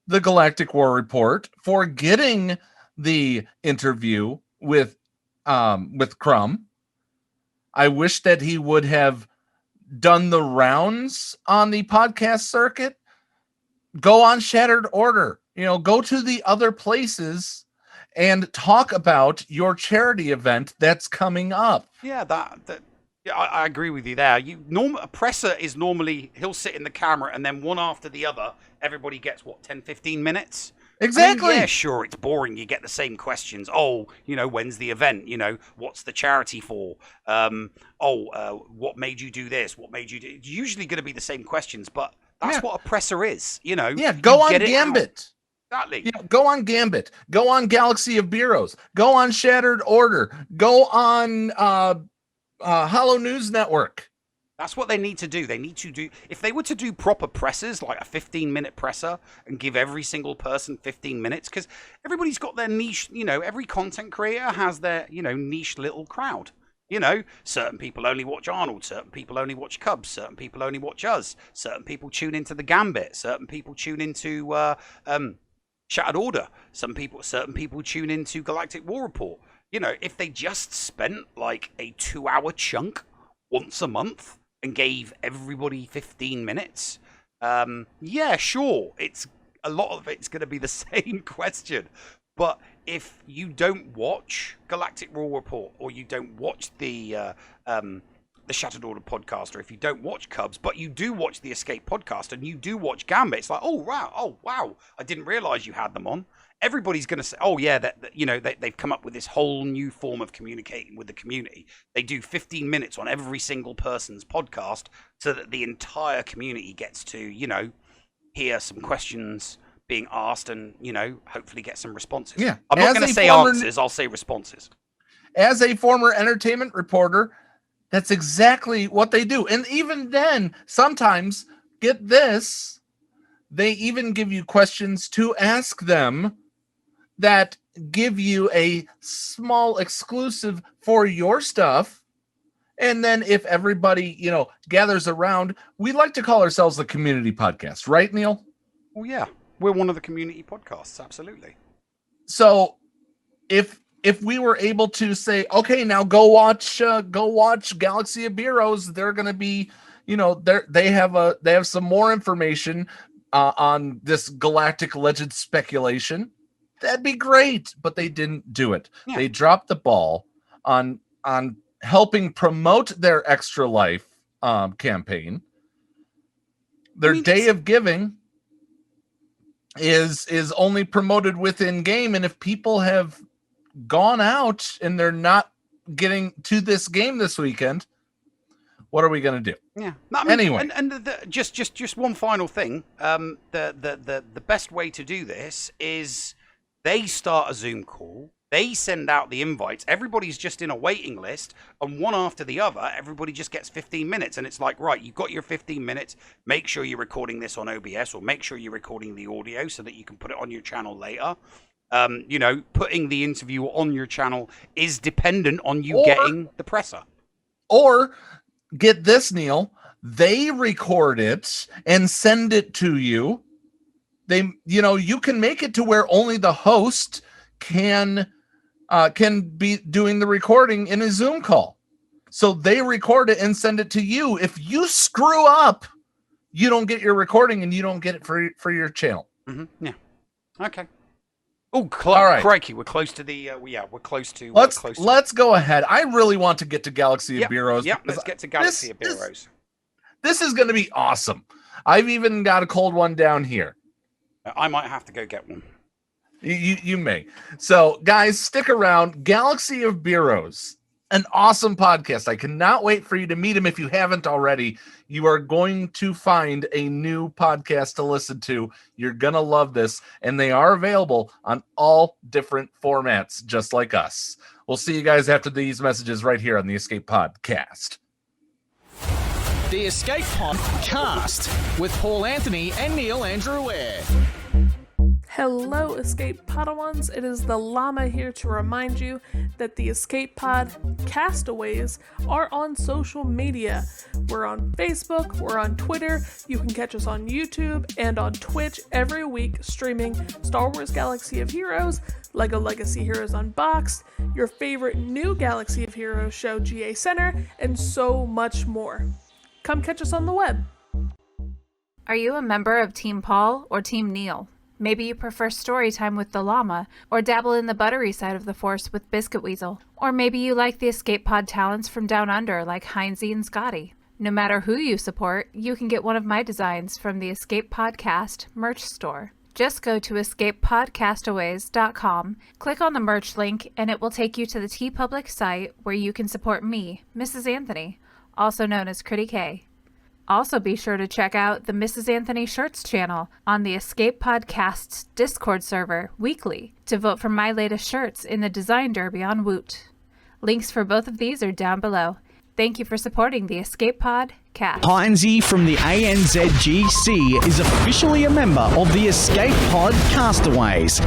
the Galactic War Report for getting the interview with Crumb. I wish that he would have done the rounds on the podcast circuit. Go on Shattered Order, go to the other places and talk about your charity event that's coming up. Yeah, I agree with you there. A presser is normally, he'll sit in the camera and then one after the other, everybody gets 10-15 minutes. Exactly. I mean, yeah, sure, it's boring. You get the same questions. Oh, when's the event? What's the charity for? What made you do this? What made you do? It's usually going to be the same questions, but that's what a presser is, Yeah, go on Gambit. Exactly. Go on Gambit. Go on Galaxy of Beeroes. Go on Shattered Order. Go on Hollow News Network. That's what they need to do. They need to do, if they were to do proper presses, like a 15-minute presser, and give every single person 15 minutes, because everybody's got their niche, every content creator has their, niche little crowd. Certain people only watch Arnold, certain people only watch Cubs, certain people only watch us, certain people tune into the Gambit, certain people tune into Shattered Order, certain people tune into Galactic War Report. If they just spent like a 2-hour chunk once a month and gave everybody 15 minutes, yeah, sure, a lot of it's going to be the same question. But if you don't watch Galactic War Report, or you don't watch the Shattered Order podcast, or if you don't watch Cubs, but you do watch the Escape podcast and you do watch Gambit, it's like, oh wow, I didn't realize you had them on. Everybody's going to say, oh yeah, they've come up with this whole new form of communicating with the community. They do 15 minutes on every single person's podcast so that the entire community gets to, hear some questions being asked and, hopefully get some responses. Yeah. I'm not going to say answers, I'll say responses. As a former entertainment reporter, that's exactly what they do. And even then, sometimes, get this, they even give you questions to ask them that give you a small exclusive for your stuff. And then if everybody, gathers around, we like to call ourselves the community podcast, right, Neil? Well, yeah. We're one of the community podcasts, absolutely. So if we were able to say, okay, now go watch Galaxy of Beeroes, they're going to be, they have some more information on this galactic legend speculation. that'd be great, but they didn't do it. Yeah. They dropped the ball on helping promote their Extra Life campaign. Their Day of Giving is only promoted within game, and if people have gone out and they're not getting to this game this weekend, what are we going to do? Yeah. No, I mean, anyway, and just one final thing. The best way to do this is they start a Zoom call. They send out the invites. Everybody's just in a waiting list, and one after the other, everybody just gets 15 minutes. And it's like, right, you've got your 15 minutes. Make sure you're recording this on OBS, or make sure you're recording the audio so that you can put it on your channel later. Putting the interview on your channel is dependent on you getting the presser. Or get this, Neil, they record it and send it to you. You can make it to where only the host can be doing the recording in a Zoom call. So they record it and send it to you. If you screw up, you don't get your recording and you don't get it for your channel. Mm-hmm. Yeah. Okay. Oh, all right. Crikey, we're close to the. We're close to. Let's go ahead. I really want to get to Galaxy of Beeroes. Yep. Let's get to Galaxy of Beeroes. This is going to be awesome. I've even got a cold one down here. I might have to go get one. You may. So, guys, stick around. Galaxy of Beeroes, an awesome podcast. I cannot wait for you to meet him if you haven't already. You are going to find a new podcast to listen to. You're going to love this, and they are available on all different formats, just like us. We'll see you guys after these messages right here on the Escape Podcast. The Escape Podcast with Paul Anthony and Neil Andrew Ware. Hello, Escape Padawans. It is the Llama here to remind you that the Escape Pod Castaways are on social media. We're on Facebook, we're on Twitter, you can catch us on YouTube and on Twitch every week streaming Star Wars Galaxy of Heroes, LEGO Legacy Heroes Unboxed, your favorite new Galaxy of Heroes show GA Center, and so much more. Come catch us on the web. Are you a member of Team Paul or Team Neil? Maybe you prefer story time with the llama, or dabble in the buttery side of the Force with Biscuit Weasel. Or maybe you like the Escape Pod talents from Down Under like Heinzie and Scotty. No matter who you support, you can get one of my designs from the Escape Podcast merch store. Just go to escapepodcastaways.com, click on the merch link, and it will take you to the TeePublic site where you can support me, Mrs. Anthony, also known as Critty K. Also be sure to check out the Mrs. Anthony Shirts channel on the Escape Podcast's Discord server weekly to vote for my latest shirts in the Design Derby on Woot. Links for both of these are down below. Thank you for supporting the Escape Pod cast. Heinzie from the ANZGC is officially a member of the Escape Pod Castaways.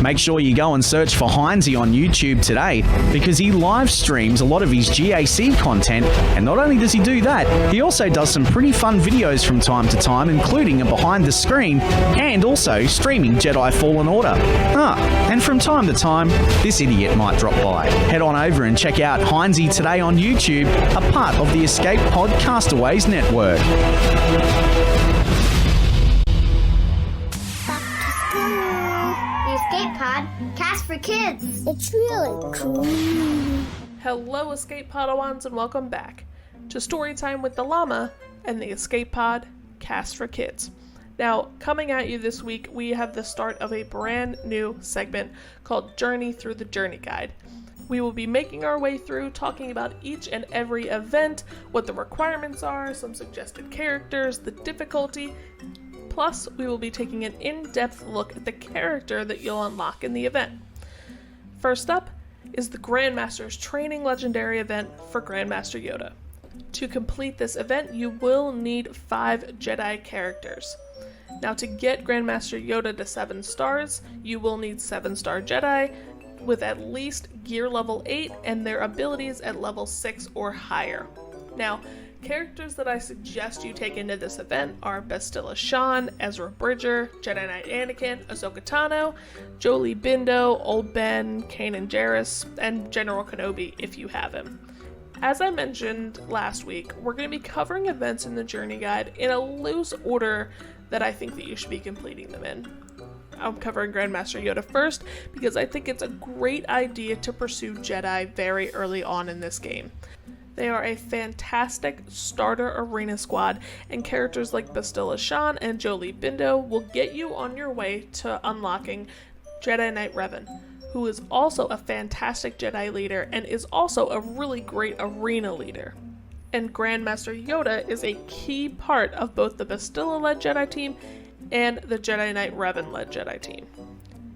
Make sure you go and search for Heinzie on YouTube today because he live streams a lot of his GAC content, and not only does he do that, he also does some pretty fun videos from time to time, including a behind the screen and also streaming Jedi Fallen Order. And from time to time, this idiot might drop by. Head on over and check out Heinzie today on YouTube, a part of the Escape Pod Castaways network. The Escape Pod cast for kids. It's really cool. Hello, Escape Padawans, and welcome back to Storytime with the Llama and the Escape Pod cast for kids. Now, coming at you this week, we have the start of a brand new segment called Journey Through the Journey Guide. We will be making our way through talking about each and every event, what the requirements are, some suggested characters, the difficulty. Plus, we will be taking an in-depth look at the character that you'll unlock in the event. First up is the Grandmaster's Training Legendary event for Grandmaster Yoda. To complete this event, you will need 5 Jedi characters. Now, to get Grandmaster Yoda to 7 stars, you will need 7-star Jedi, with at least gear level 8 and their abilities at level 6 or higher. Now, characters that I suggest you take into this event are Bastila Shan, Ezra Bridger, Jedi Knight Anakin, Ahsoka Tano, Jolie Bindo, Old Ben, Kanan Jarrus, and General Kenobi if you have him. As I mentioned last week, we're going to be covering events in the Journey Guide in a loose order that I think that you should be completing them in. I'm covering Grandmaster Yoda first because I think it's a great idea to pursue Jedi very early on in this game. They are a fantastic starter arena squad, and characters like Bastilla Shan and Jolie Bindo will get you on your way to unlocking Jedi Knight Revan, who is also a fantastic Jedi leader and is also a really great arena leader. And Grandmaster Yoda is a key part of both the Bastilla-led Jedi team and the Jedi Knight Revan-led Jedi team.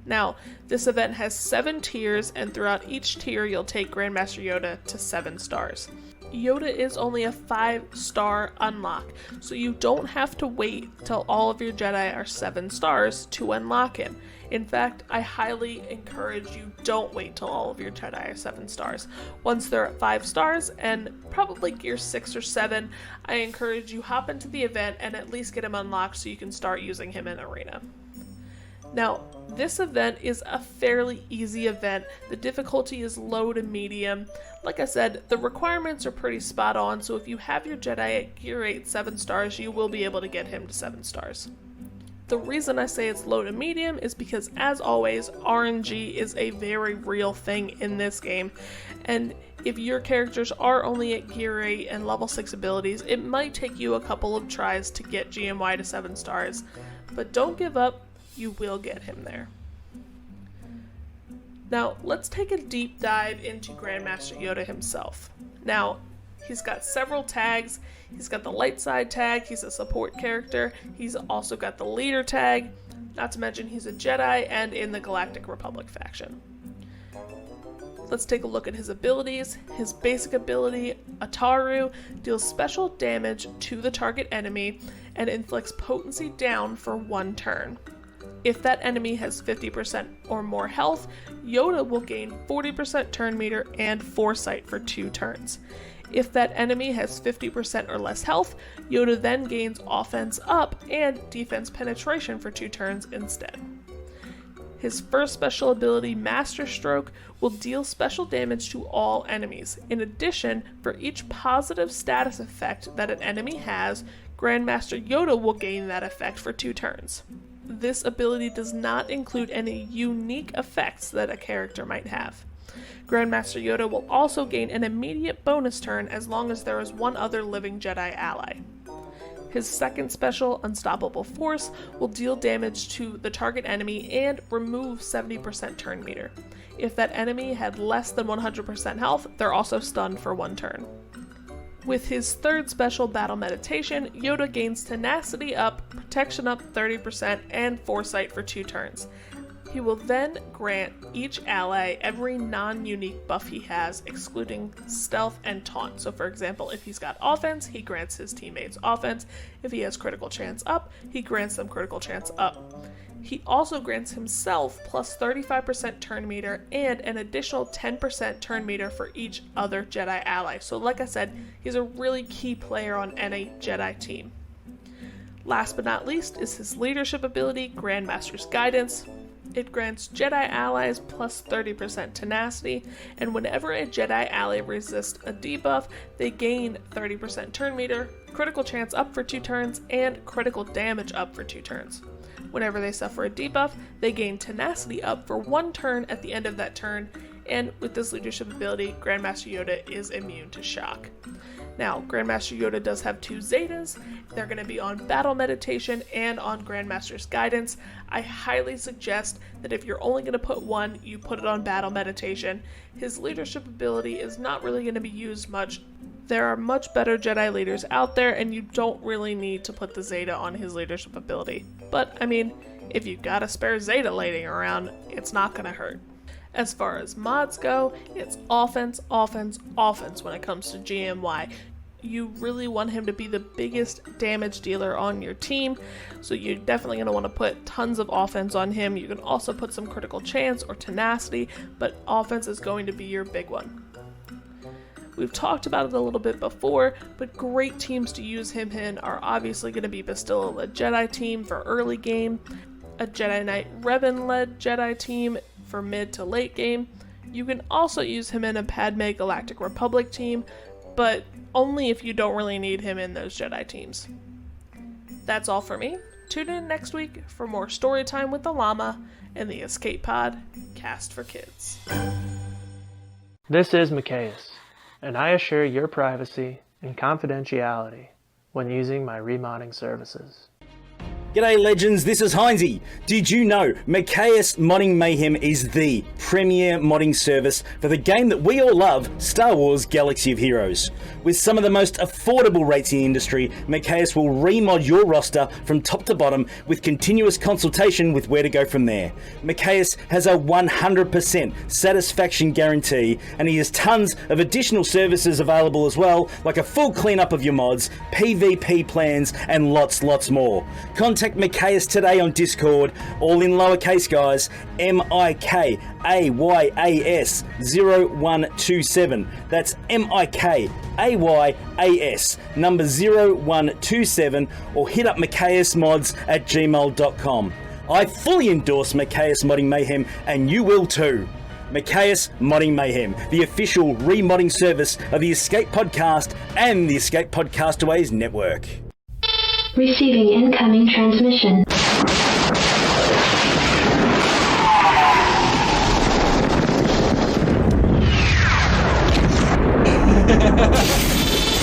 Now, this event has 7 tiers, and throughout each tier you'll take Grandmaster Yoda to 7 stars. Yoda is only a 5-star unlock, so you don't have to wait till all of your Jedi are 7 stars to unlock him. In fact, I highly encourage you don't wait till all of your Jedi are 7 stars. Once they're at 5 stars, and probably gear 6 or 7, I encourage you hop into the event and at least get him unlocked so you can start using him in Arena. Now, this event is a fairly easy event. The difficulty is low to medium. Like I said, the requirements are pretty spot on, so if you have your Jedi at gear 8 7 stars, you will be able to get him to 7 stars. The reason I say it's low to medium is because, as always, RNG is a very real thing in this game, and if your characters are only at gear 8 and level 6 abilities, it might take you a couple of tries to get GMY to 7 stars, but don't give up, you will get him there. Now, let's take a deep dive into Grandmaster Yoda himself. Now, he's got several tags. He's got the light side tag, he's a support character, he's also got the leader tag, not to mention he's a Jedi and in the Galactic Republic faction. Let's take a look at his abilities. His basic ability, Ataru, deals special damage to the target enemy and inflicts potency down for 1 turn. If that enemy has 50% or more health, Yoda will gain 40% turn meter and foresight for 2 turns. If that enemy has 50% or less health, Yoda then gains offense up and defense penetration for 2 turns instead. His first special ability, Master Stroke, will deal special damage to all enemies. In addition, for each positive status effect that an enemy has, Grandmaster Yoda will gain that effect for 2 turns. This ability does not include any unique effects that a character might have. Grandmaster Yoda will also gain an immediate bonus turn as long as there is one other living Jedi ally. His second special, Unstoppable Force, will deal damage to the target enemy and remove 70% turn meter. If that enemy had less than 100% health, they're also stunned for 1 turn. With his third special, Battle Meditation, Yoda gains Tenacity up, Protection up 30%, and Foresight for 2 turns. He will then grant each ally every non-unique buff he has, excluding Stealth and Taunt. So for example, if he's got offense, he grants his teammates offense. If he has critical chance up, he grants them critical chance up. He also grants himself plus 35% turn meter and an additional 10% turn meter for each other Jedi ally. So like I said, he's a really key player on any Jedi team. Last but not least is his leadership ability, Grandmaster's Guidance. It grants Jedi allies plus 30% tenacity, and whenever a Jedi ally resists a debuff, they gain 30% turn meter, critical chance up for 2 turns, and critical damage up for 2 turns. Whenever they suffer a debuff, they gain tenacity up for 1 turn at the end of that turn, and with this leadership ability, Grandmaster Yoda is immune to shock. Now, Grandmaster Yoda does have 2 Zetas. They're going to be on Battle Meditation and on Grandmaster's Guidance. I highly suggest that if you're only going to put one, you put it on Battle Meditation. His leadership ability is not really going to be used much. There are much better Jedi leaders out there, and you don't really need to put the Zeta on his leadership ability. But, I mean, if you've got a spare Zeta laying around, it's not going to hurt. As far as mods go, it's offense, offense, offense when it comes to GMY. You really want him to be the biggest damage dealer on your team, so you're definitely going to want to put tons of offense on him. You can also put some critical chance or tenacity, but offense is going to be your big one. We've talked about it a little bit before, but great teams to use him in are obviously going to be Bastilla-led Jedi team for early game, a Jedi Knight Revan-led Jedi team for mid to late game. You can also use him in a Padme Galactic Republic team, but only if you don't really need him in those Jedi teams. That's all for me. Tune in next week for more story time with the llama and the Escape Pod Cast for Kids. This is Maccaeus, and I assure your privacy and confidentiality when using my remodding services. G'day legends, this is Heinzie. Did you know Maccaeus Modding Mayhem is the premier modding service for the game that we all love, Star Wars Galaxy of Heroes? With some of the most affordable rates in the industry, Maccaeus will remod your roster from top to bottom with continuous consultation with where to go from there. Maccaeus has a 100% satisfaction guarantee, and he has tons of additional services available as well, like a full cleanup of your mods, PvP plans, and lots more. Contact Maccaeus today on Discord, all in lowercase guys, MIKAYAS 0127. That's MIKAYAS number 0127, or hit up MaccaeusMods@gmail.com. I fully endorse Maccaeus Modding Mayhem, and you will too. Maccaeus Modding Mayhem, the official remodding service of the Escape Podcast and the Escape Podcastaways Network. Receiving incoming transmission.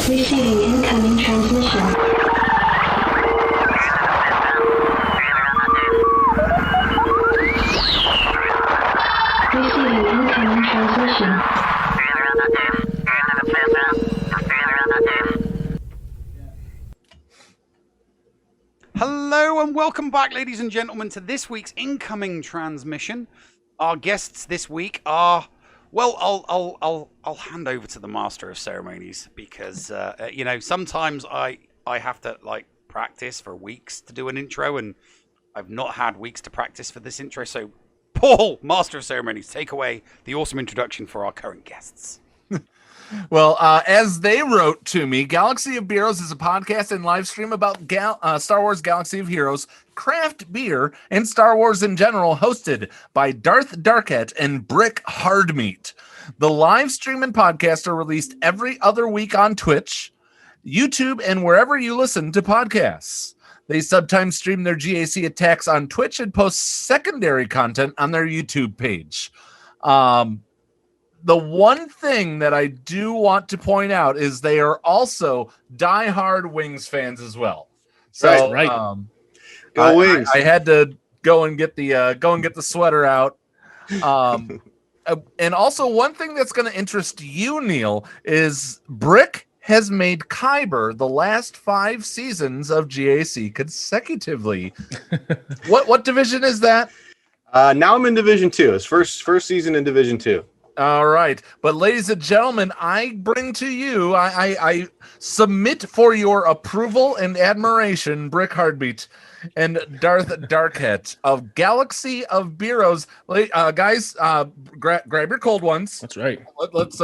Receiving incoming transmission. Receiving incoming transmission. Hello and welcome back, ladies and gentlemen, to this week's incoming transmission. Our guests this week are, well, I'll hand over to the Master of Ceremonies because you know, sometimes I have to like practice for weeks to do an intro, and I've not had weeks to practice for this intro. So, Paul, Master of Ceremonies, take away the awesome introduction for our current guests. Well, as they wrote to me, Galaxy of Beeroes is a podcast and live stream about Star Wars Galaxy of Heroes, craft beer, and Star Wars in general, hosted by Darth Darkett and Brick Hardmeat. The live stream and podcast are released every other week on Twitch, YouTube, and wherever you listen to podcasts. They sometimes stream their GAC attacks on Twitch and post secondary content on their YouTube page. The one thing that I do want to point out is they are also diehard Wings fans as well. So, right. Go Wings! I had to go and get the sweater out. And also, one thing that's going to interest you, Neil, is Brick has made Kyber the last 5 seasons of GAC consecutively. What division is that? Now I'm in Division 2. It's first season in Division 2. All right. But ladies and gentlemen, I bring to you, I submit for your approval and admiration, Brick Hardbeat and Darth Darkett of Galaxy of Beeroes. Guys, grab your cold ones. That's right. Let's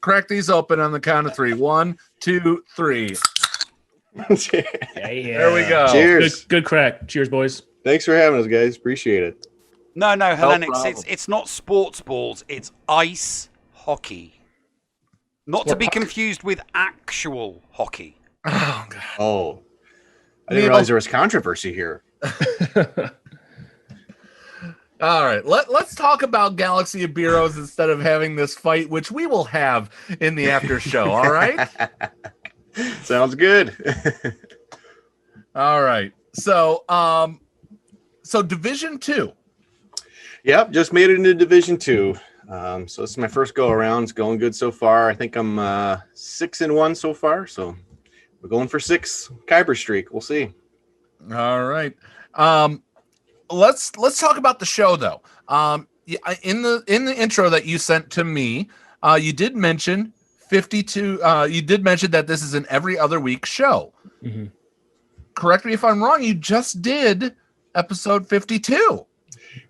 crack these open on the count of 3. 1, 2, 3. Yeah. There we go. Cheers. Good crack. Cheers, boys. Thanks for having us, guys. Appreciate it. No, Helen, it's not sports balls. It's ice hockey. Not to be confused with actual hockey. Oh, God. Oh. I didn't realize there was controversy here. All right, let's talk about Galaxy of Beeroes instead of having this fight, which we will have in the after show. All right? Sounds good. All right. So Division 2. Yep, just made it into Division 2. So this is my first go around. It's going good so far. I think I'm 6-1 so far. So we're going for 6 Kyber streak. We'll see. All right. Let's talk about the show though. In the intro that you sent to me, you did mention 52. You did mention that this is an every other week show. Mm-hmm. Correct me if I'm wrong. You just did episode 52.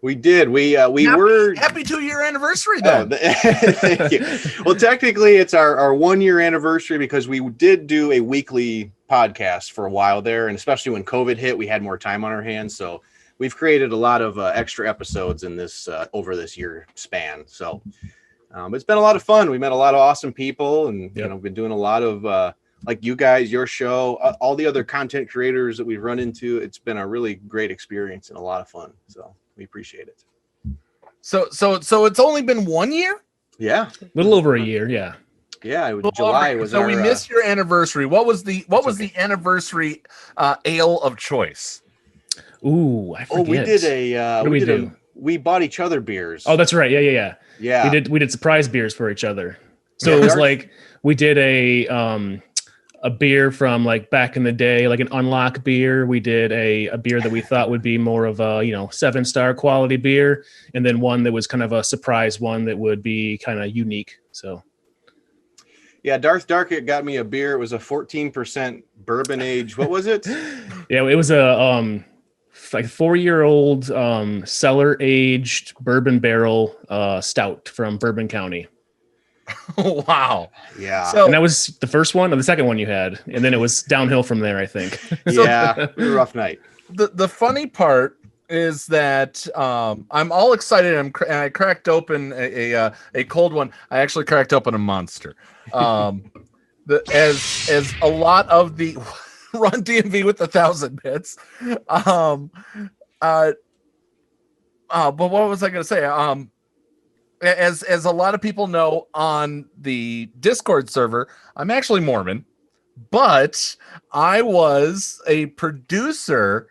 We did. We were happy 2-year anniversary then. Thank you. Well, technically it's our 1-year anniversary because we did do a weekly podcast for a while there, and especially when COVID hit, we had more time on our hands. So we've created a lot of extra episodes in this over this year span. So it's been a lot of fun. We met a lot of awesome people, and you know, been doing a lot of like you guys, your show, all the other content creators that we've run into. It's been a really great experience and a lot of fun. So we appreciate it. So it's only been 1 year? Yeah. A little over a year, yeah. Yeah, it was July was so our, we missed your anniversary. What was the anniversary ale of choice? Ooh, I forget. Oh, we did a what did we do? We bought each other beers. Oh, that's right. Yeah. Yeah. We did surprise beers for each other. So it was like we did a beer from like back in the day, like an unlock beer. We did a beer that we thought would be more of a 7-star quality beer, and then one that was kind of a surprise one that would be kind of unique. So yeah, Darth Darkett got me a beer. It was a 14% bourbon age. What was it? Yeah, it was a like 4-year-old cellar aged bourbon barrel stout from Bourbon County. Wow. Yeah. So, and that was the first one or the second one you had, and then it was downhill from there, I think. Yeah, it was a rough night. The funny part is that I'm all excited. I cracked open a cold one. I actually cracked open a Monster. As a lot of the run DMV with 1,000 bits. But what was I going to say? As a lot of people know on the Discord server, I'm actually Mormon, but I was a producer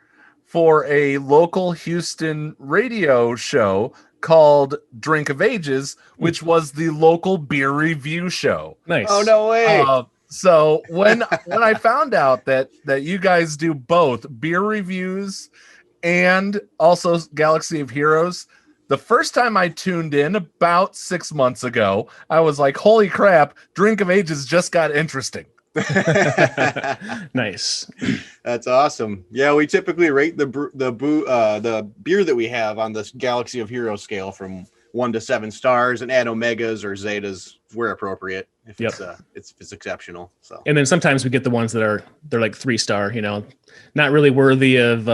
for a local Houston radio show called Drink of Ages, which was the local beer review show. Nice. Oh, no way. So when I found out that you guys do both beer reviews and also Galaxy of Heroes, the first time I tuned in about 6 months ago, I was like, holy crap, Drink of Ages just got interesting. Nice. That's awesome. Yeah, we typically rate the beer that we have on this Galaxy of Heroes scale from 1 to 7 stars, and add omegas or zetas where appropriate if it's exceptional. So, and then sometimes we get the ones that they're like 3-star, not really worthy of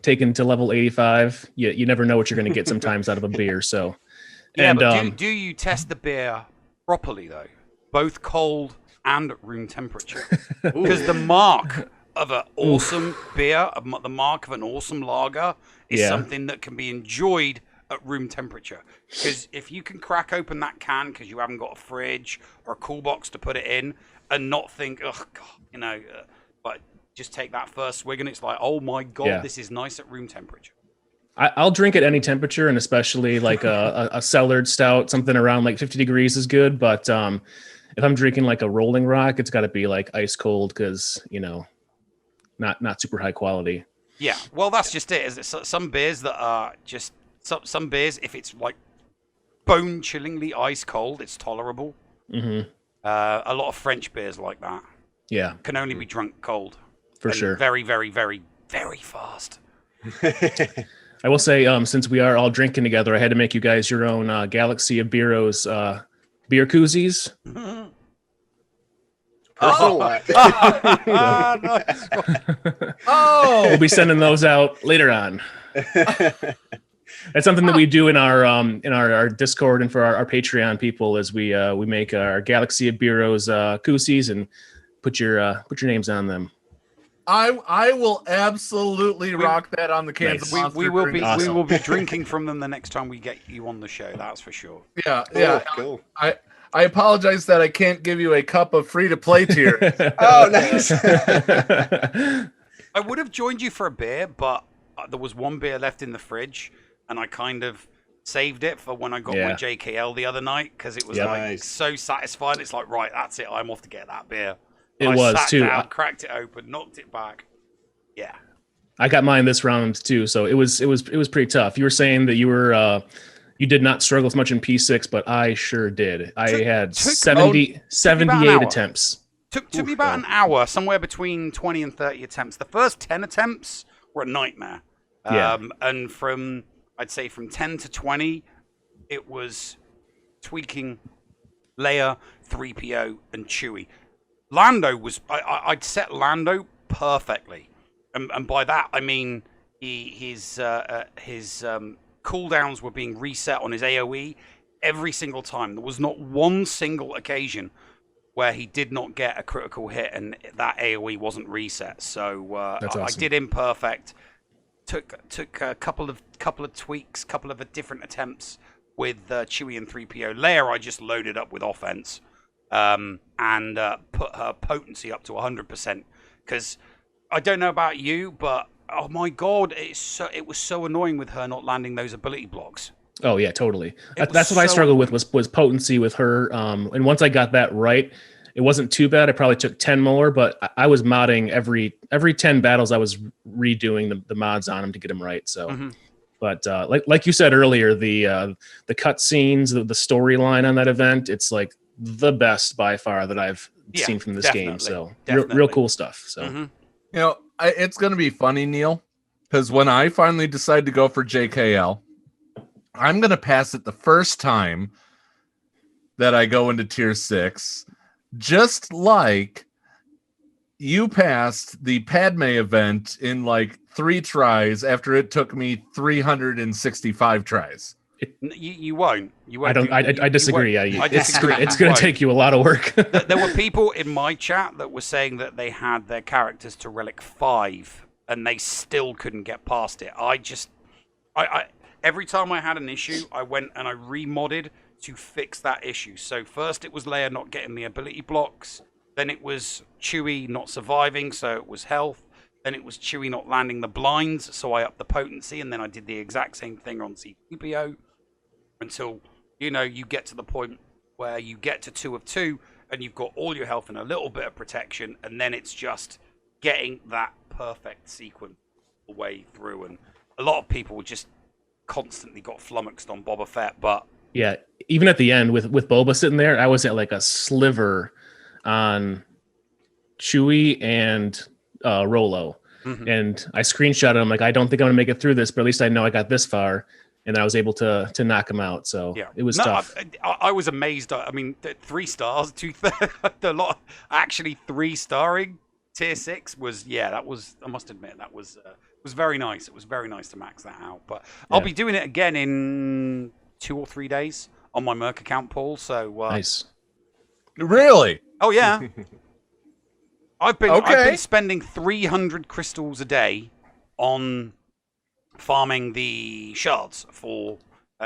taken to level 85. You never know what you're going to get sometimes out of a beer. So yeah, but do you test the beer properly though, both cold and room temperature? Because the mark of an awesome beer, the mark of an awesome lager, is something that can be enjoyed at room temperature. Because if you can crack open that can because you haven't got a fridge or a cool box to put it in, and not think, oh god, but just take that first swig and it's like, oh my god, this is nice at room temperature. I'll drink at any temperature, and especially like a cellared stout, something around like 50 degrees is good. But if I'm drinking like a Rolling Rock, it's got to be like ice cold because not super high quality. Yeah, well, that's just it. Is it some beers that are just some beers, if it's like bone chillingly ice cold, it's tolerable. Mm-hmm. A lot of French beers like that. Yeah, can only be drunk cold. For sure. Very, very, very, very fast. I will say, since we are all drinking together, I had to make you guys your own Galaxy of Beeroes beer koozies. We'll be sending those out later on. That's something that we do in our Discord and for our Patreon people, as we make our Galaxy of Beeroes koozies and put your names on them. I will absolutely rock that on the cans of Monster. We will be drinking from them the next time we get you on the show. That's for sure. Yeah. Cool. I apologize that I can't give you a cup of free-to-play tier. Oh, nice. I would have joined you for a beer, but there was one beer left in the fridge, and I kind of saved it for when I got my JKL the other night because it was so satisfying. It's like, right, that's it. I'm off to get that beer. I sat down, cracked it open, knocked it back. Yeah. I got mine this round too, so it was pretty tough. You were saying that you were you did not struggle as much in P6, but I sure did. I had 78 attempts. Took me about an hour, somewhere between 20 and 30 attempts. The first 10 attempts were a nightmare. And I'd say from 10 to 20, it was tweaking Leia, 3PO, and Chewie. Lando was, I'd set Lando perfectly. And by that, I mean his cooldowns were being reset on his AoE every single time. There was not one single occasion where he did not get a critical hit and that AoE wasn't reset. So That's awesome. I did imperfect. Took a couple of tweaks, couple of different attempts with Chewie and 3PO. Leia I just loaded up with offense and put her potency up to 100%. Because I don't know about you, but oh my god, it was so annoying with her not landing those ability blocks. Oh yeah, totally. That's what I struggled with was potency with her. And once I got that right, it wasn't too bad. I probably took 10 more, but I was modding every 10 battles. I was redoing the mods on them to get them right. So, but like you said earlier, the cut scenes, the storyline on that event, it's like the best by far that I've seen from this game. So real cool stuff. So, you know, it's going to be funny, Neil, because when I finally decide to go for JKL, I'm going to pass it the first time that I go into tier 6, just like you passed the Padme event in like 3 tries after it took me 365 tries. You won't. You won't. I disagree. I disagree. It's going to take you a lot of work. There were people in my chat that were saying that they had their characters to Relic 5 and they still couldn't get past it. Every time I had an issue, I went and I remodded to fix that issue. So first it was Leia not getting the ability blocks. Then it was Chewie not surviving, so it was health. Then it was Chewie not landing the blinds, so I upped the potency. And then I did the exact same thing on C3PO until, you know, you get to the point where you get to 2 of 2 and you've got all your health and a little bit of protection. And then it's just getting that perfect sequence all the way through. And a lot of people just constantly got flummoxed on Boba Fett, but yeah, even at the end with Boba sitting there, I was at like a sliver on Chewie and Rolo, and I screenshotted him like, I don't think I'm gonna make it through this, but at least I know I got this far, and I was able to knock him out. So yeah, it was tough. I was amazed. I mean, 3 stars, 2/3, a lot. Actually, 3-starring tier 6 was that was. I must admit that was very nice. It was very nice to max that out. But I'll be doing it again in 2 or 3 days on my Merc account, Paul. So nice. Really? Oh yeah. I've been spending 300 crystals a day on farming the shards for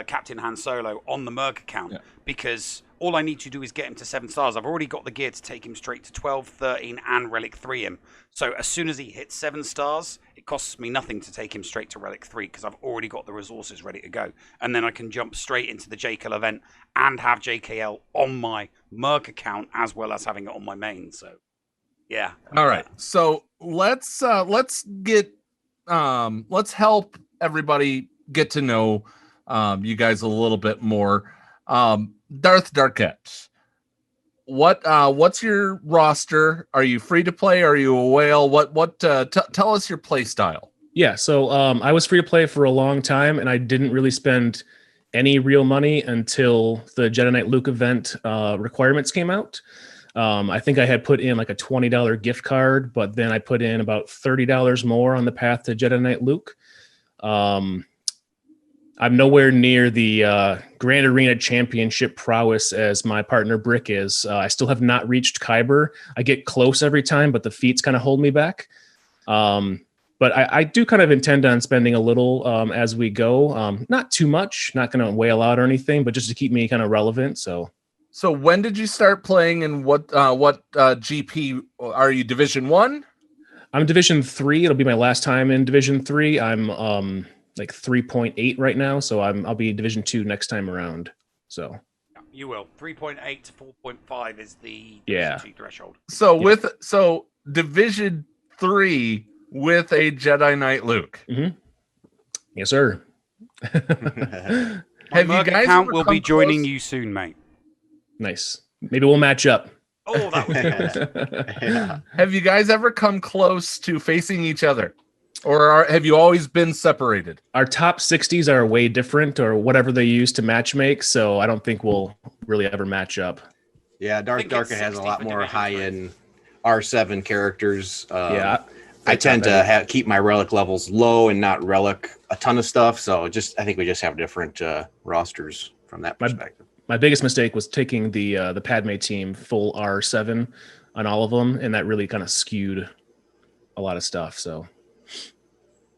Captain Han Solo on the Merc account because all I need to do is get him to 7 stars. I've already got the gear to take him straight to 12, 13, and Relic 3 him. So as soon as he hits 7 stars, it costs me nothing to take him straight to Relic 3 because I've already got the resources ready to go. And then I can jump straight into the JKL event and have JKL on my Merc account as well as having it on my main. So yeah. All right. So let's help everybody get to know you guys a little bit more. Darth Darkette, what's your roster? Are you free to play? Are you a whale? Tell us your play style. Yeah, so I was free to play for a long time, and I didn't really spend any real money until the Jedi Knight Luke event requirements came out. I think I had put in like a $20 gift card, but then I put in about $30 more on the path to Jedi Knight Luke. I'm nowhere near the Grand Arena Championship prowess as my partner Brick is. I still have not reached Kyber. I get close every time, but the feats kind of hold me back. But I do kind of intend on spending a little as we go. Not too much, not going to wail out or anything, but just to keep me kind of relevant. So when did you start playing, and what GP are you? Division 1? I'm Division 3. It'll be my last time in Division 3. I'm like 3.8 right now, so I'll be Division 2 next time around. So you will. 3.8 to 4.5 is the threshold. So Division 3 with a Jedi Knight Luke. Mm-hmm. Yes, sir. My Merc account will be joining you soon, mate. Nice. Maybe we'll match up. Oh, that was good. Have you guys ever come close to facing each other? Or have you always been separated? Our top 60s are way different, or whatever they use to matchmake, so I don't think we'll really ever match up. Yeah, Darth Darkette has a lot more high-end R7 characters. I tend to keep my relic levels low and not relic a ton of stuff, so I think we just have different rosters from that perspective. my biggest mistake was taking the Padme team full R7 on all of them, and that really kind of skewed a lot of stuff. So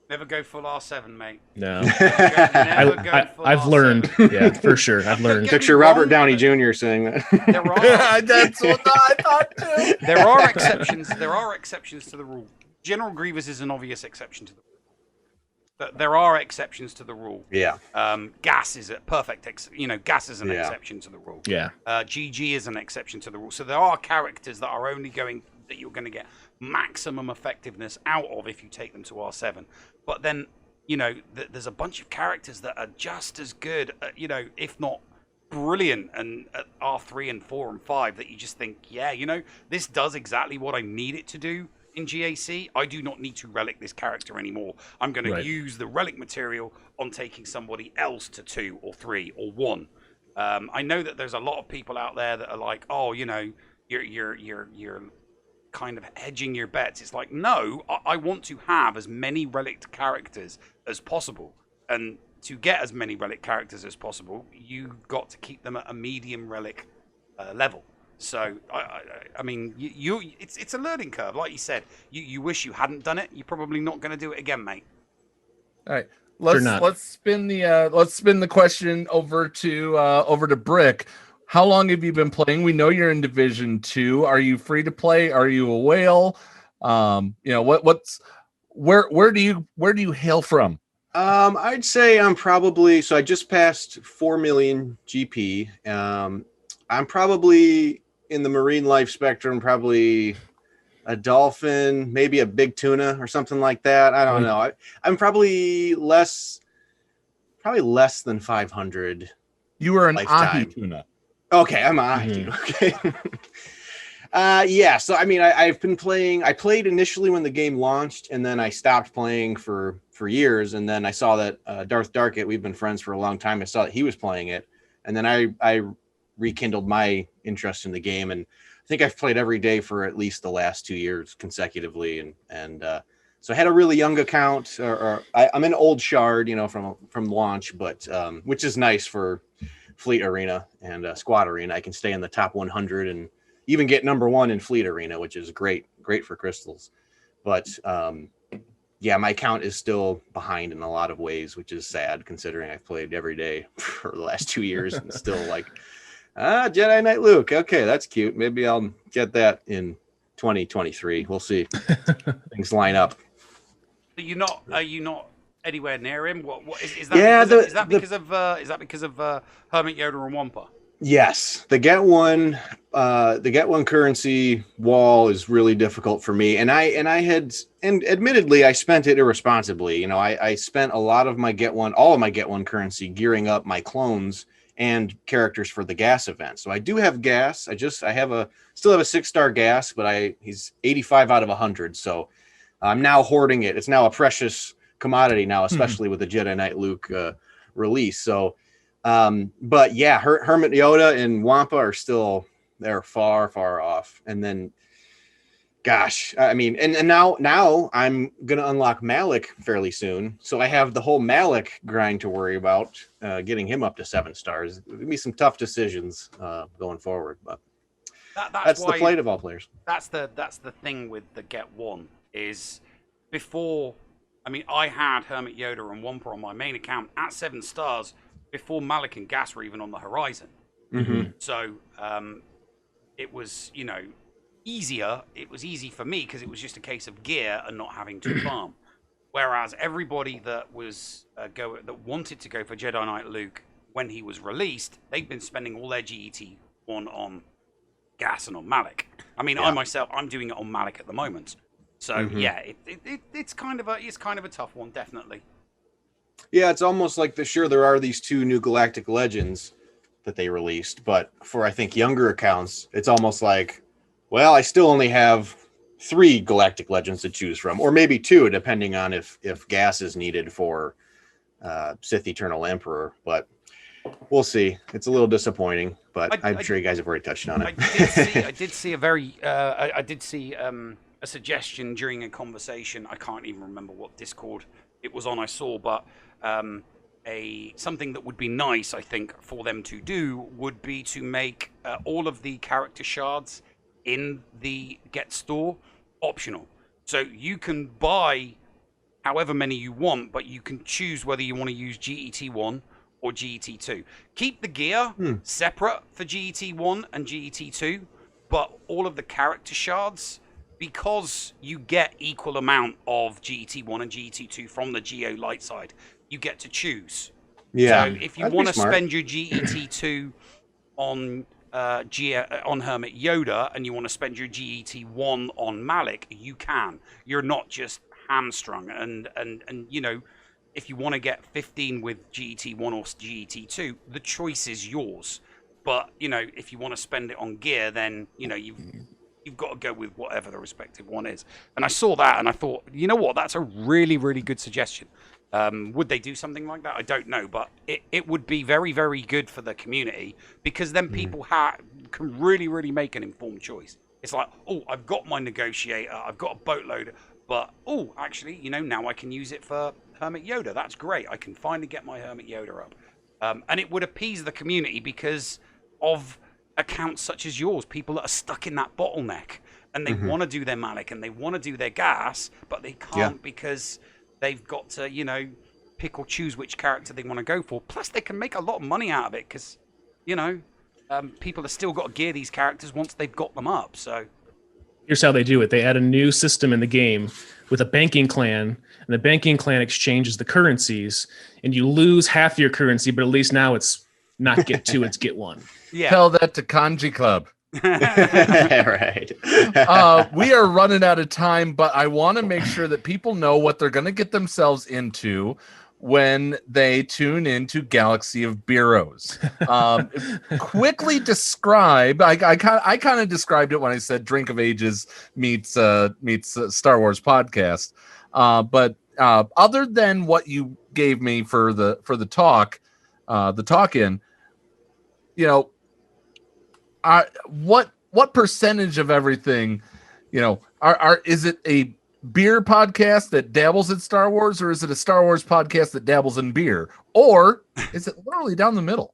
never go full R7, mate. no, Never go full I've R7. learned. Yeah, for sure, I've learned. Picture Robert Downey Jr. saying that. There are That's what I thought too. there are exceptions. There are exceptions to the rule. General Grievous is an obvious exception to the rule. But there are exceptions to the rule. Yeah. Gas is a perfect. Gas is an exception to the rule. Yeah. GG is an exception to the rule. So there are characters that are only that you're going to get maximum effectiveness out of if you take them to R7. But then, there's a bunch of characters that are just as good, if not brilliant, and at R3 and 4 and 5 that you just think, yeah, this does exactly what I need it to do in GAC. I do not need to relic this character anymore. I'm going to use the relic material on taking somebody else to 2 or 3 or 1. I know that there's a lot of people out there that are like, oh, you're kind of hedging your bets. It's like, no, I want to have as many relic characters as possible, and to get as many relic characters as possible, you got to keep them at a medium relic level. So I mean, it's a learning curve, like you said. You wish you hadn't done it. You're probably not going to do it again, mate. All right, let's spin the question over to Brick. How long have you been playing? We know you're in Division 2. Are you free to play? Are you a whale? Where do you hail from? I'd say I'm probably, so I just passed 4 million GP. I'm probably in the marine life spectrum, probably a dolphin, maybe a big tuna or something like that. I don't know. I'm probably less than 500. You were an lifetime. ahi tuna. Okay, I'm an ahi tuna. Okay. Yeah, so I mean, I've been playing. I played initially when the game launched, and then I stopped playing for years. And then I saw that Darth Darkit, we've been friends for a long time. I saw that he was playing it, and then I rekindled my interest in the game. And I think I've played every day for at least the last 2 years consecutively. And so I had a really young account. I'm an old shard, from launch, but which is nice for Fleet Arena and Squad Arena. I can stay in the top 100 and even get number 1 in Fleet Arena, which is great for crystals. But yeah, my account is still behind in a lot of ways, which is sad considering I've played every day for the last 2 years and still like, Jedi Knight Luke. Okay, that's cute. Maybe I'll get that in 2023. We'll see. Things line up. Are you not anywhere near him? What is that? Yeah, is that because of Hermit Yoda and Wampa? Yes, the get one currency wall is really difficult for me, and admittedly I spent it irresponsibly. I spent a lot of all of my get one currency gearing up my clones and characters for the gas event. So I do have gas. I still have a 6-star gas, but he's 85 out of 100. So I'm now hoarding it. It's now a precious commodity now, especially with the Jedi Knight Luke release. So. But yeah, Hermit Yoda and Wampa they're far off. And then, gosh, I mean, and now I'm gonna unlock Malik fairly soon, so I have the whole Malik grind to worry about, getting him up to 7 stars. It'll be some tough decisions going forward, but that's the plight of all players. That's the thing with the get one is before. I mean, I had Hermit Yoda and Wampa on my main account at 7 stars. Before Malik and Gas were even on the horizon. Mm-hmm. So it was, easier. It was easy for me because it was just a case of gear and not having to farm. Whereas everybody that was that wanted to go for Jedi Knight Luke when he was released, they've been spending all their GET on Gas and on Malik. I mean, yeah. I'm doing it on Malik at the moment. So yeah, it's kind of a tough one, definitely. Yeah, it's almost like there are these 2 new Galactic Legends that they released, but for I think younger accounts, it's almost like, well, I still only have 3 Galactic Legends to choose from, or maybe 2, depending on if gas is needed for Sith Eternal Emperor. But we'll see. It's a little disappointing, but I'm sure you guys have already touched on it. I did see a suggestion during a conversation. I can't even remember what Discord it was on. I saw, but something that would be nice, I think, for them to do would be to make all of the character shards in the Get store optional. So you can buy however many you want, but you can choose whether you want to use GET1 or GET2. Keep the gear separate for GET1 and GET2, but all of the character shards, because you get equal amount of GET1 and GET2 from the Geo light side, you get to choose. Yeah. So if you want to spend your GET2 on Hermit Yoda and you want to spend your GET1 on Malik, you can. You're not just hamstrung. And you know, if you want to get 15 with GET1 or GET2, the choice is yours. But you know, if you want to spend it on gear, then you know you've got to go with whatever the respective one is. And I saw that and I thought, you know what, that's a really, really good suggestion. Would they do something like that? I don't know, but it would be very, very good for the community, because then people can really, really make an informed choice. It's like, oh, I've got my negotiator, I've got a boatload, but oh, actually, you know, now I can use it for Hermit Yoda. That's great. I can finally get my Hermit Yoda up. And it would appease the community because of accounts such as yours, people that are stuck in that bottleneck and they want to do their Malik and they want to do their gas, but they can't because they've got to, you know, pick or choose which character they want to go for. Plus, they can make a lot of money out of it because, you know, people have still got to gear these characters once they've got them up. So here's how they do it. They add a new system in the game with a banking clan, and the banking clan exchanges the currencies, and you lose half your currency, but at least now it's not get two, it's get one. Yeah. Tell that to Kanji Club. Right. We are running out of time, but I want to make sure that people know what they're going to get themselves into when they tune into Galaxy of Beeroes. Quickly describe. I kind of described it when I said Drink of Ages meets Star Wars podcast. But other than what you gave me for the talk in, you know, what percentage of everything, you know, is it a beer podcast that dabbles in Star Wars, or is it a Star Wars podcast that dabbles in beer, or is it literally down the middle?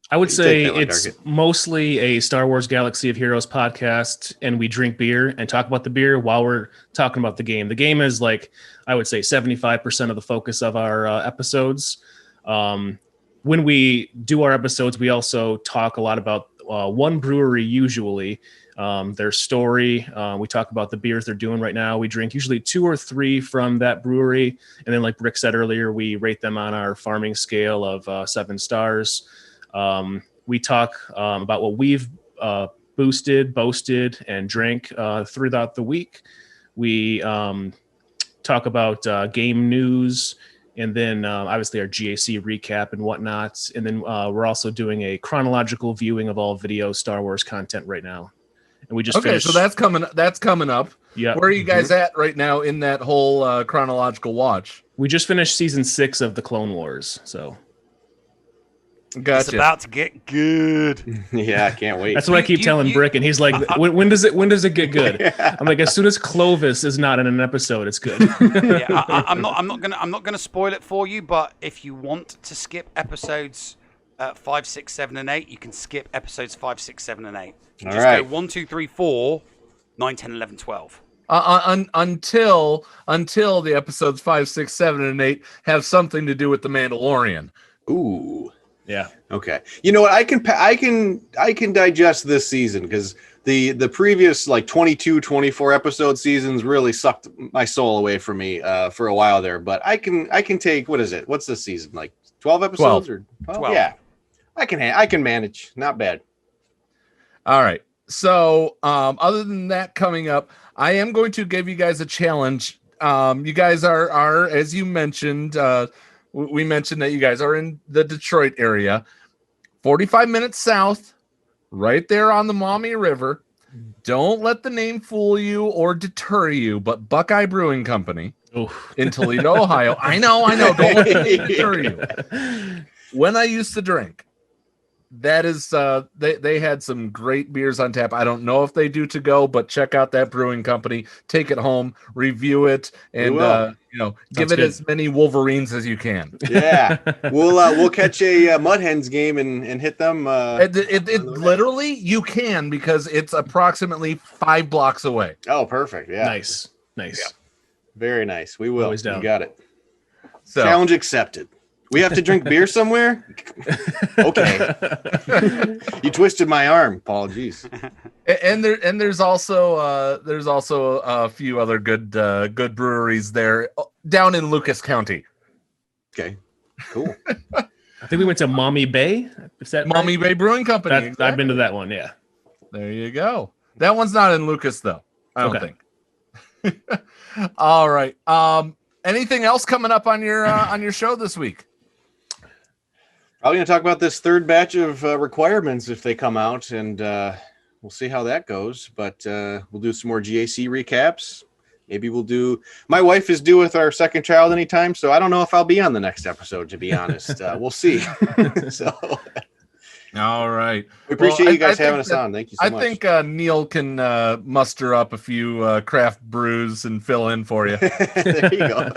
I would say it's mostly a Star Wars Galaxy of Heroes podcast, and we drink beer and talk about the beer while we're talking about the game. The game is like, I would say 75% of the focus of our episodes. When we do our episodes, we also talk a lot about one brewery, usually their story. We talk about the beers they're doing right now. We drink usually 2 or 3 from that brewery. And then like Rick said earlier, we rate them on our farming scale of 7 stars. We talk about what we've boasted, and drank throughout the week. We talk about game news, and then obviously our GAC recap and whatnot. And then we're also doing a chronological viewing of all video Star Wars content right now. And we just finished. So that's coming up. Yeah. Where are you guys at right now in that whole chronological watch? We just finished season 6 of the Clone Wars. So gotcha. It's about to get good. Yeah, I can't wait. That's what I keep telling Brick, and he's like, when does it get good? Yeah. I'm like, as soon as Clovis is not in an episode, it's good. Yeah, I'm not gonna spoil it for you, but if you want to skip episodes 5, 6, 7, and 8, you can skip episodes 5, 6, 7, and 8. All Just right. go 1, 2, 3, 4, 9, 10, 11, 12. Until the episodes 5, 6, 7, and 8 have something to do with the Mandalorian. Ooh. Yeah. Okay. You know what? I can digest this season, because the previous like 22, 24 episode seasons really sucked my soul away from me for a while there. But I can take, what is it? What's this season? Like 12 episodes 12. or 12? Yeah. I can manage. Not bad. All right. So other than that coming up, I am going to give you guys a challenge. You guys are as you mentioned, we mentioned that you guys are in the Detroit area, 45 minutes south, right there on the Maumee River. Don't let the name fool you or deter you, but Buckeye Brewing Company in Toledo, Ohio. I know. Don't let the name deter you. When I used to drink, that is they had some great beers on tap. I don't know if they do to go, but check out that brewing company. Take it home, review it, and give it good. as many Wolverines as you can. Yeah, we'll catch a Mud Hens game and hit them. It literally you can, because it's approximately 5 blocks away. Oh, perfect. Yeah, nice. Yeah. Very nice. We will. Always down. You got it. So, challenge accepted. We have to drink beer somewhere? Okay. You twisted my arm. Apologies. And there's also a few other good breweries there down in Lucas County. Okay. Cool. I think we went to Mommy Bay. Is that Mommy right? Bay Brewing Company? Exactly. I've been to that one, yeah. There you go. That one's not in Lucas though. I don't think. All right. Anything else coming up on your show this week? Probably going to talk about this third batch of requirements if they come out, and we'll see how that goes. But we'll do some more GAC recaps. Maybe we'll do. My wife is due with our second child anytime, so I don't know if I'll be on the next episode. To be honest, we'll see. So, all right. We appreciate you guys having us on. Thank you so much. I think Neil can muster up a few craft brews and fill in for you. There you go.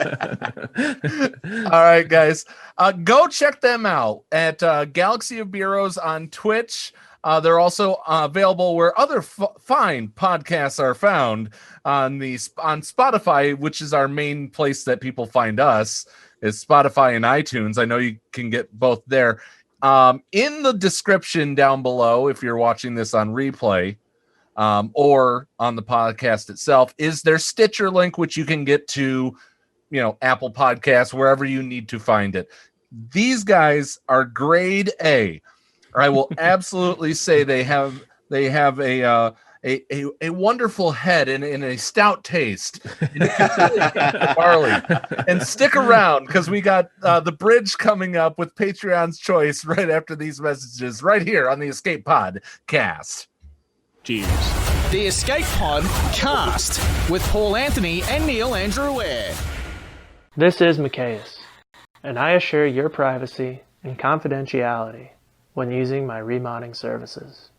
All right, guys. Go check them out at Galaxy of Beeroes on Twitch. They're also available where other fine podcasts are found on Spotify, which is our main place that people find us, is Spotify and iTunes. I know you can get both there. In the description down below, if you're watching this on replay or on the podcast itself, is their Stitcher link, which you can get to, Apple Podcasts, wherever you need to find it. These guys are grade A. I will absolutely say they have a wonderful head and a stout taste. Barley. And stick around, because we got the bridge coming up with Patreon's Choice right after these messages, right here on the Escape Podcast. Cheers. The Escape Pod Cast with Paul Anthony and Neil Andrew Ware. This is Maccaeus, and I assure your privacy and confidentiality when using my remodding services.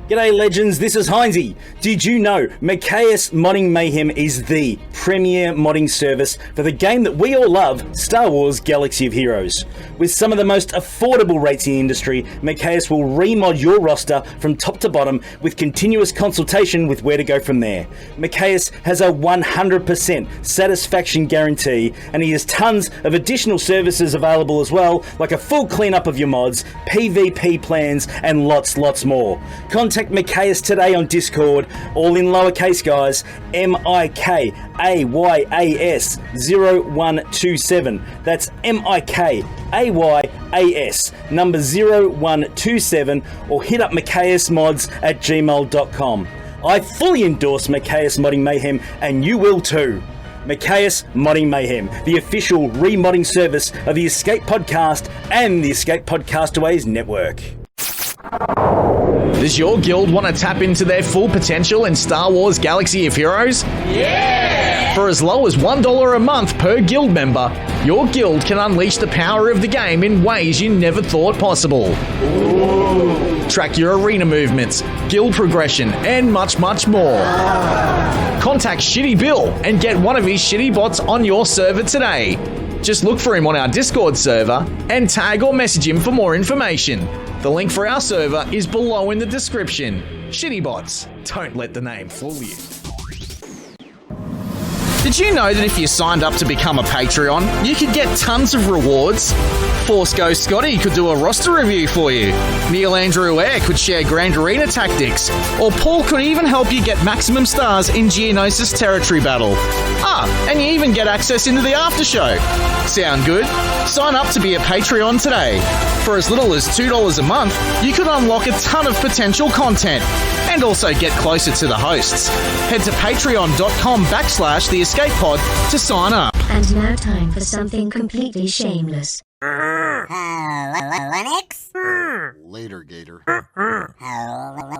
G'day legends, this is Heinzie. Did you know Maccaeus Modding Mayhem is the premier modding service for the game that we all love, Star Wars Galaxy of Heroes? With some of the most affordable rates in the industry, Maccaeus will remod your roster from top to bottom with continuous consultation with where to go from there. Maccaeus has a 100% satisfaction guarantee, and he has tons of additional services available as well, like a full cleanup of your mods, PvP plans, and lots more. Contact Maccaeus today on Discord, all in lowercase, guys, MIKAYAS 0127. That's MIKAYAS number 0127, or hit up MaccaeusMods@gmail.com. I fully endorse Maccaeus Modding Mayhem, and you will too. Maccaeus Modding Mayhem, the official remodding service of the Escape Podcast and the Escape Podcastaways network. Does your guild want to tap into their full potential in Star Wars Galaxy of Heroes? Yeah! For as low as $1 a month per guild member, your guild can unleash the power of the game in ways you never thought possible. Ooh. Track your arena movements, guild progression, and much more. Contact ShittyBill and get one of his shitty bots on your server today. Just look for him on our Discord server and tag or message him for more information. The link for our server is below in the description. Shitty bots, don't let the name fool you. Did you know that if you signed up to become a Patreon, you could get tons of rewards? Force Ghost Scotty could do a roster review for you. Neil Andrew Ware could share Grand Arena tactics. Or Paul could even help you get maximum stars in Geonosis Territory Battle. And you even get access into the after show. Sound good? Sign up to be a Patreon today. For as little as $2 a month, you could unlock a ton of potential content and also get closer to the hosts. Head to patreon.com/the Escape Pod to sign up. And now time for something completely shameless. Linux? Later, Gator.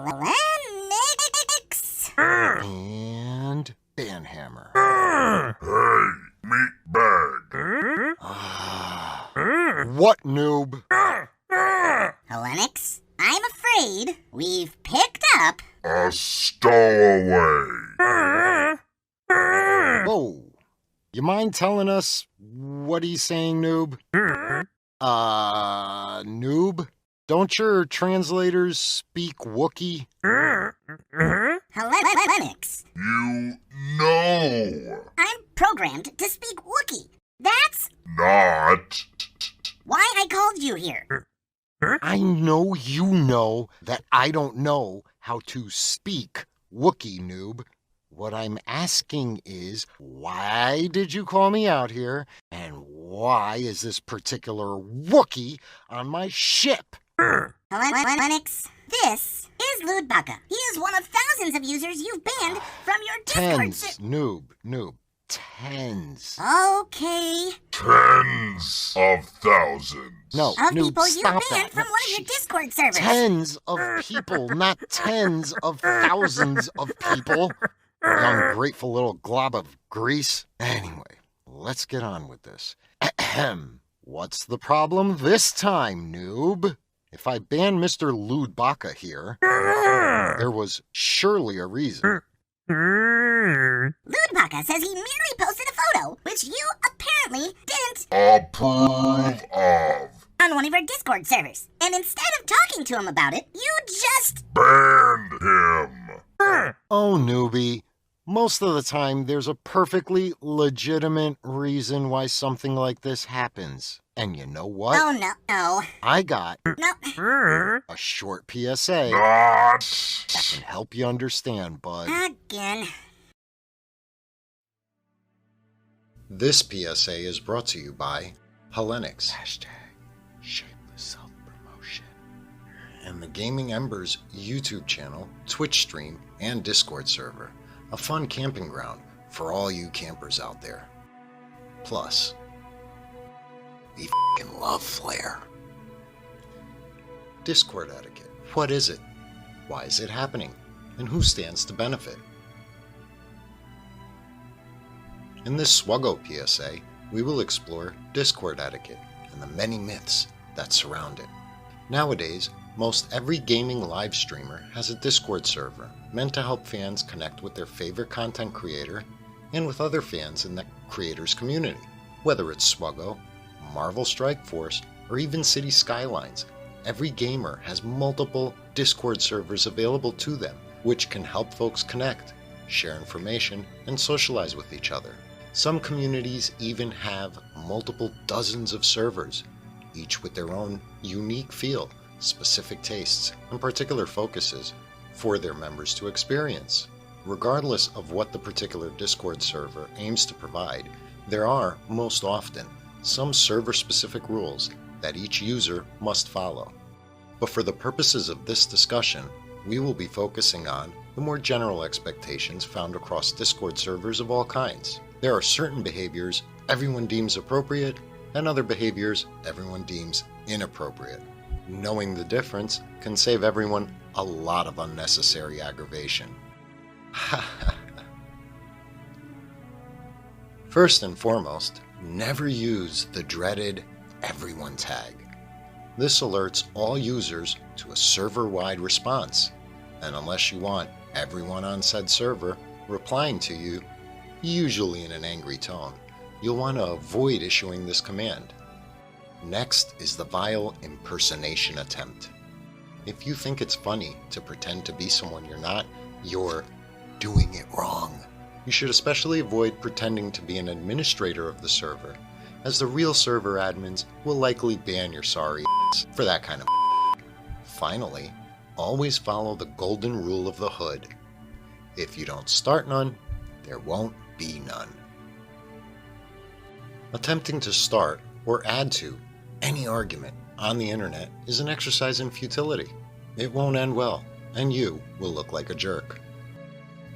Linux? And Banhammer. Hey, meatbag. What, noob? Helenix, I'm afraid we've picked up a stowaway. Whoa. You mind telling us what he's saying, noob? Noob? Don't your translators speak Wookiee? Helenix. You know. I'm programmed to speak Wookiee. That's not why I called you here. I know you know that I don't know how to speak Wookiee, noob. What I'm asking is, why did you call me out here, and why is this particular Wookiee on my ship? Helenix, this is Ludbaka. He is one of thousands of users you've banned from your Discord Noob. Tens. Okay. Tens of thousands. No, of noob, people you stop banned that. from one of your Discord servers. Tens of people, not tens of thousands of people. You ungrateful little glob of grease. Anyway, let's get on with this. Ahem. What's the problem this time, noob? If I banned Mr. Ludbaka here, there was surely a reason. Ludbaka says he merely posted a photo, which you apparently didn't approve of on one of your Discord servers. And instead of talking to him about it, you just banned him. Oh, newbie. Most of the time, there's a perfectly legitimate reason why something like this happens. And you know what? Oh, no. I got a short PSA that can help you understand, bud. Again. This PSA is brought to you by Helenix. #shameless self-promotion. And the Gaming Embers YouTube channel, Twitch stream, and Discord server. A fun camping ground for all you campers out there. Plus, we f***ing love Flare. Discord etiquette. What is it? Why is it happening? And who stands to benefit? In this SWGOH PSA, we will explore Discord etiquette and the many myths that surround it. Nowadays, most every gaming live streamer has a Discord server meant to help fans connect with their favorite content creator and with other fans in that creator's community. Whether it's SWGOH, Marvel Strike Force, or even City Skylines, every gamer has multiple Discord servers available to them, which can help folks connect, share information, and socialize with each other. Some communities even have multiple dozens of servers, each with their own unique feel, specific tastes, and particular focuses for their members to experience. Regardless of what the particular Discord server aims to provide, there are, most often, some server-specific rules that each user must follow. But for the purposes of this discussion, we will be focusing on the more general expectations found across Discord servers of all kinds. There are certain behaviors everyone deems appropriate, and other behaviors everyone deems inappropriate. Knowing the difference can save everyone a lot of unnecessary aggravation. First and foremost, never use the dreaded everyone tag. This alerts all users to a server-wide response, and unless you want everyone on said server replying to you, usually in an angry tone, you'll want to avoid issuing this command. Next is the vile impersonation attempt. If you think it's funny to pretend to be someone you're not, you're doing it wrong. You should especially avoid pretending to be an administrator of the server, as the real server admins will likely ban your sorry ass for that kind of. Finally, always follow the golden rule of the hood. If you don't start none, there won't be none. Attempting to start or add to any argument on the internet is an exercise in futility. It won't end well, and you will look like a jerk.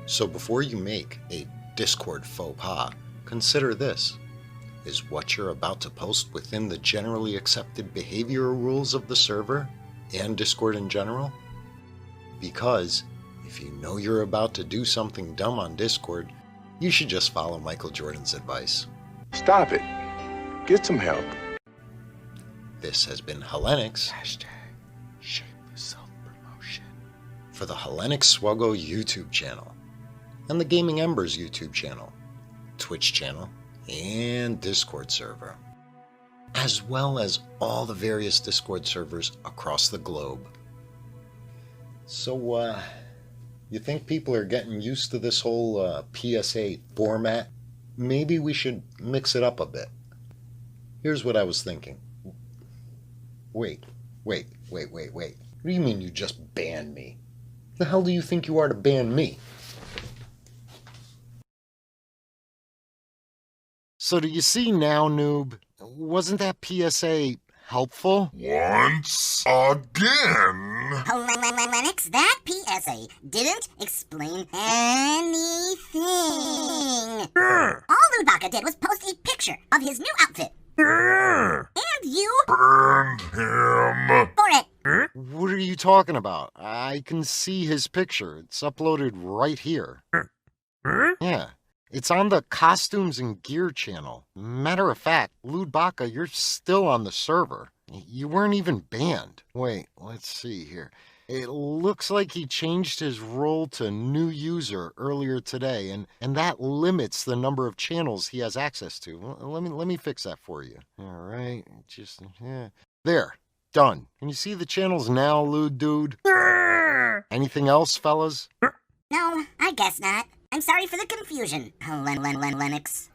So before you make a Discord faux pas, consider this. Is what you're about to post within the generally accepted behavioral rules of the server and Discord in general? Because if you know you're about to do something dumb on Discord, you should just follow Michael Jordan's advice. Stop it. Get some help. This has been Helenix. for the Hellenic SWGOH YouTube channel, and the Gaming Embers YouTube channel, Twitch channel, and Discord server, as well as all the various Discord servers across the globe. So, you think people are getting used to this whole PSA format? Maybe we should mix it up a bit. Here's what I was thinking. Wait. What do you mean you just banned me? The hell do you think you are to ban me? So do you see now, noob? Wasn't that PSA helpful? Once again. Lennox, that PSA didn't explain anything. All Ludbaka did was post a picture of his new outfit. And you burned him for it. What are you talking about? I can see his picture. It's uploaded right here. Yeah. It's on the Costumes and Gear channel. Matter of fact, Ludbaka, you're still on the server. You weren't even banned. Wait, let's see here. It looks like he changed his role to new user earlier today, and that limits the number of channels he has access to. Let me fix that for you. All right, just yeah. There, done. Can you see the channels now, Lud dude? Anything else, fellas? No, I guess not. I'm sorry for the confusion, Lennox.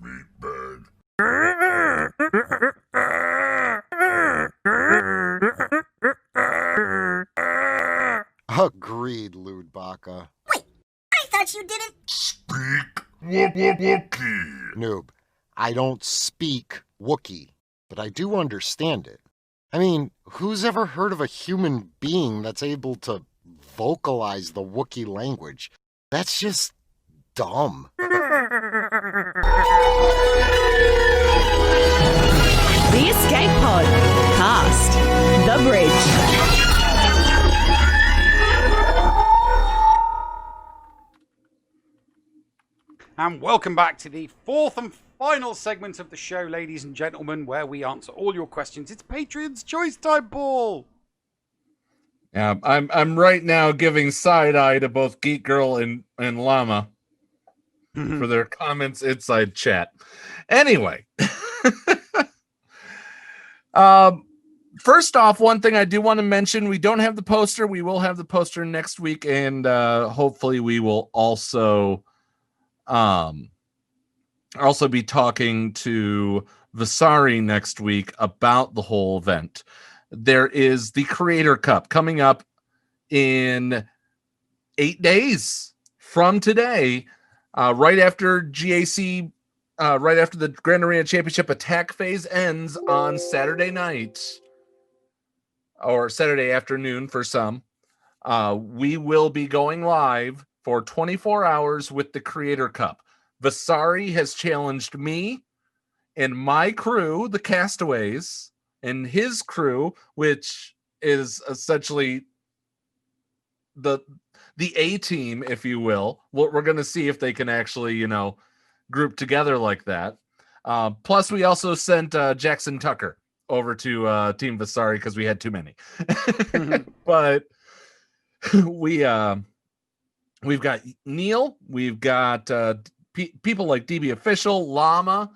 Meatbag. Agreed, Ludbaka. Wait, I thought you didn't speak Wookiee. Noob, I don't speak Wookiee, but I do understand it. I mean, who's ever heard of a human being that's able to vocalize the Wookiee language? That's just dumb. The Escape Pod. Cast. The Bridge. And welcome back to the fourth and final segment of the show, ladies and gentlemen, where we answer all your questions. It's Patreon's Choice Time Ball. Yeah, I'm right now giving side eye to both Geek Girl and Llama for their comments inside chat. Anyway, first off, one thing I do want to mention: we don't have the poster. We will have the poster next week, and hopefully, we will also be talking to Vasari next week about the whole event. There is the Creator Cup coming up in 8 days from today, right after GAC, right after the Grand Arena Championship attack phase ends on Saturday night, or Saturday afternoon for some. We will be going live for 24 hours with the Creator Cup. Vasari has challenged me and my crew, the Castaways, and his crew, which is essentially the A team, if you will. We're going to see if they can actually, group together like that. Plus, we also sent Jackson Tucker over to Team Vasari because we had too many. But we've got Neil, we've got people like DB Official, Llama,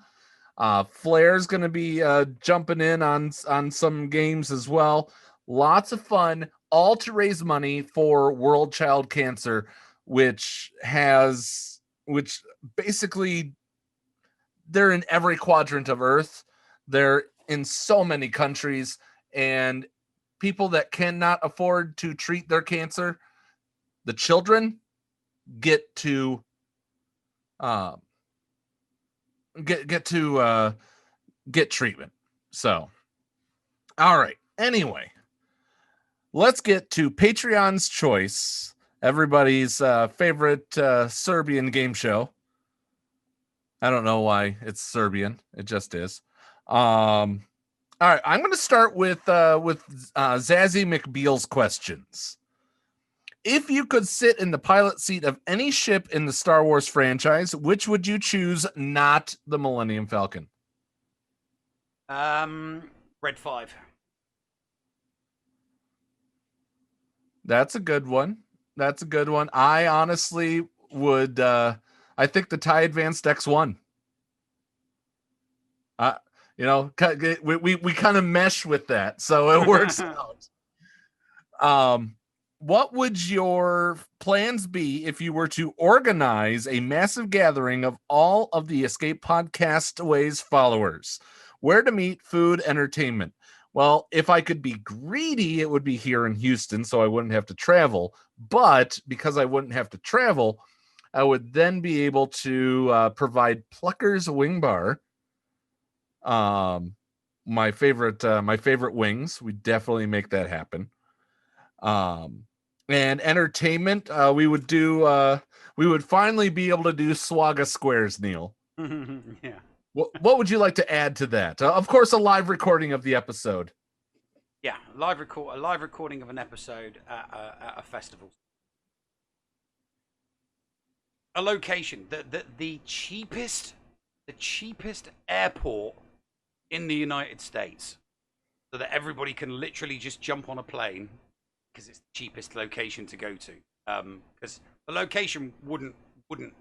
Flair's going to be jumping in on some games as well. Lots of fun, all to raise money for World Child Cancer, which basically they're in every quadrant of Earth. They're in so many countries, and people that cannot afford to treat their cancer, the children get to get treatment. So, all right. Anyway, let's get to Patreon's Choice, everybody's favorite Serbian game show. I don't know why it's Serbian. It just is. All right, I'm going to start with Zazzy McBeal's questions. If you could sit in the pilot seat of any ship in the Star Wars franchise, which would you choose, not the Millennium Falcon? Red 5. That's a good one. That's a good one. I honestly would. I think the TIE Advanced X1. We kind of mesh with that, so it works out. What would your plans be if you were to organize a massive gathering of all of the Escape Pod Castaways followers? Where to meet, food, entertainment? Well, if I could be greedy, it would be here in Houston, so I wouldn't have to travel. But because I wouldn't have to travel, I would then be able to provide Plucker's Wing Bar. My favorite wings. We definitely make that happen. And entertainment, we would finally be able to do Swagga Squares, Neil. Yeah. What would you like to add to that? Of course, a live recording of the episode. Yeah, a live recording of an episode at a festival. A location, the cheapest airport in the United States, so that everybody can literally just jump on a plane, because it's the cheapest location to go to. Because the location wouldn't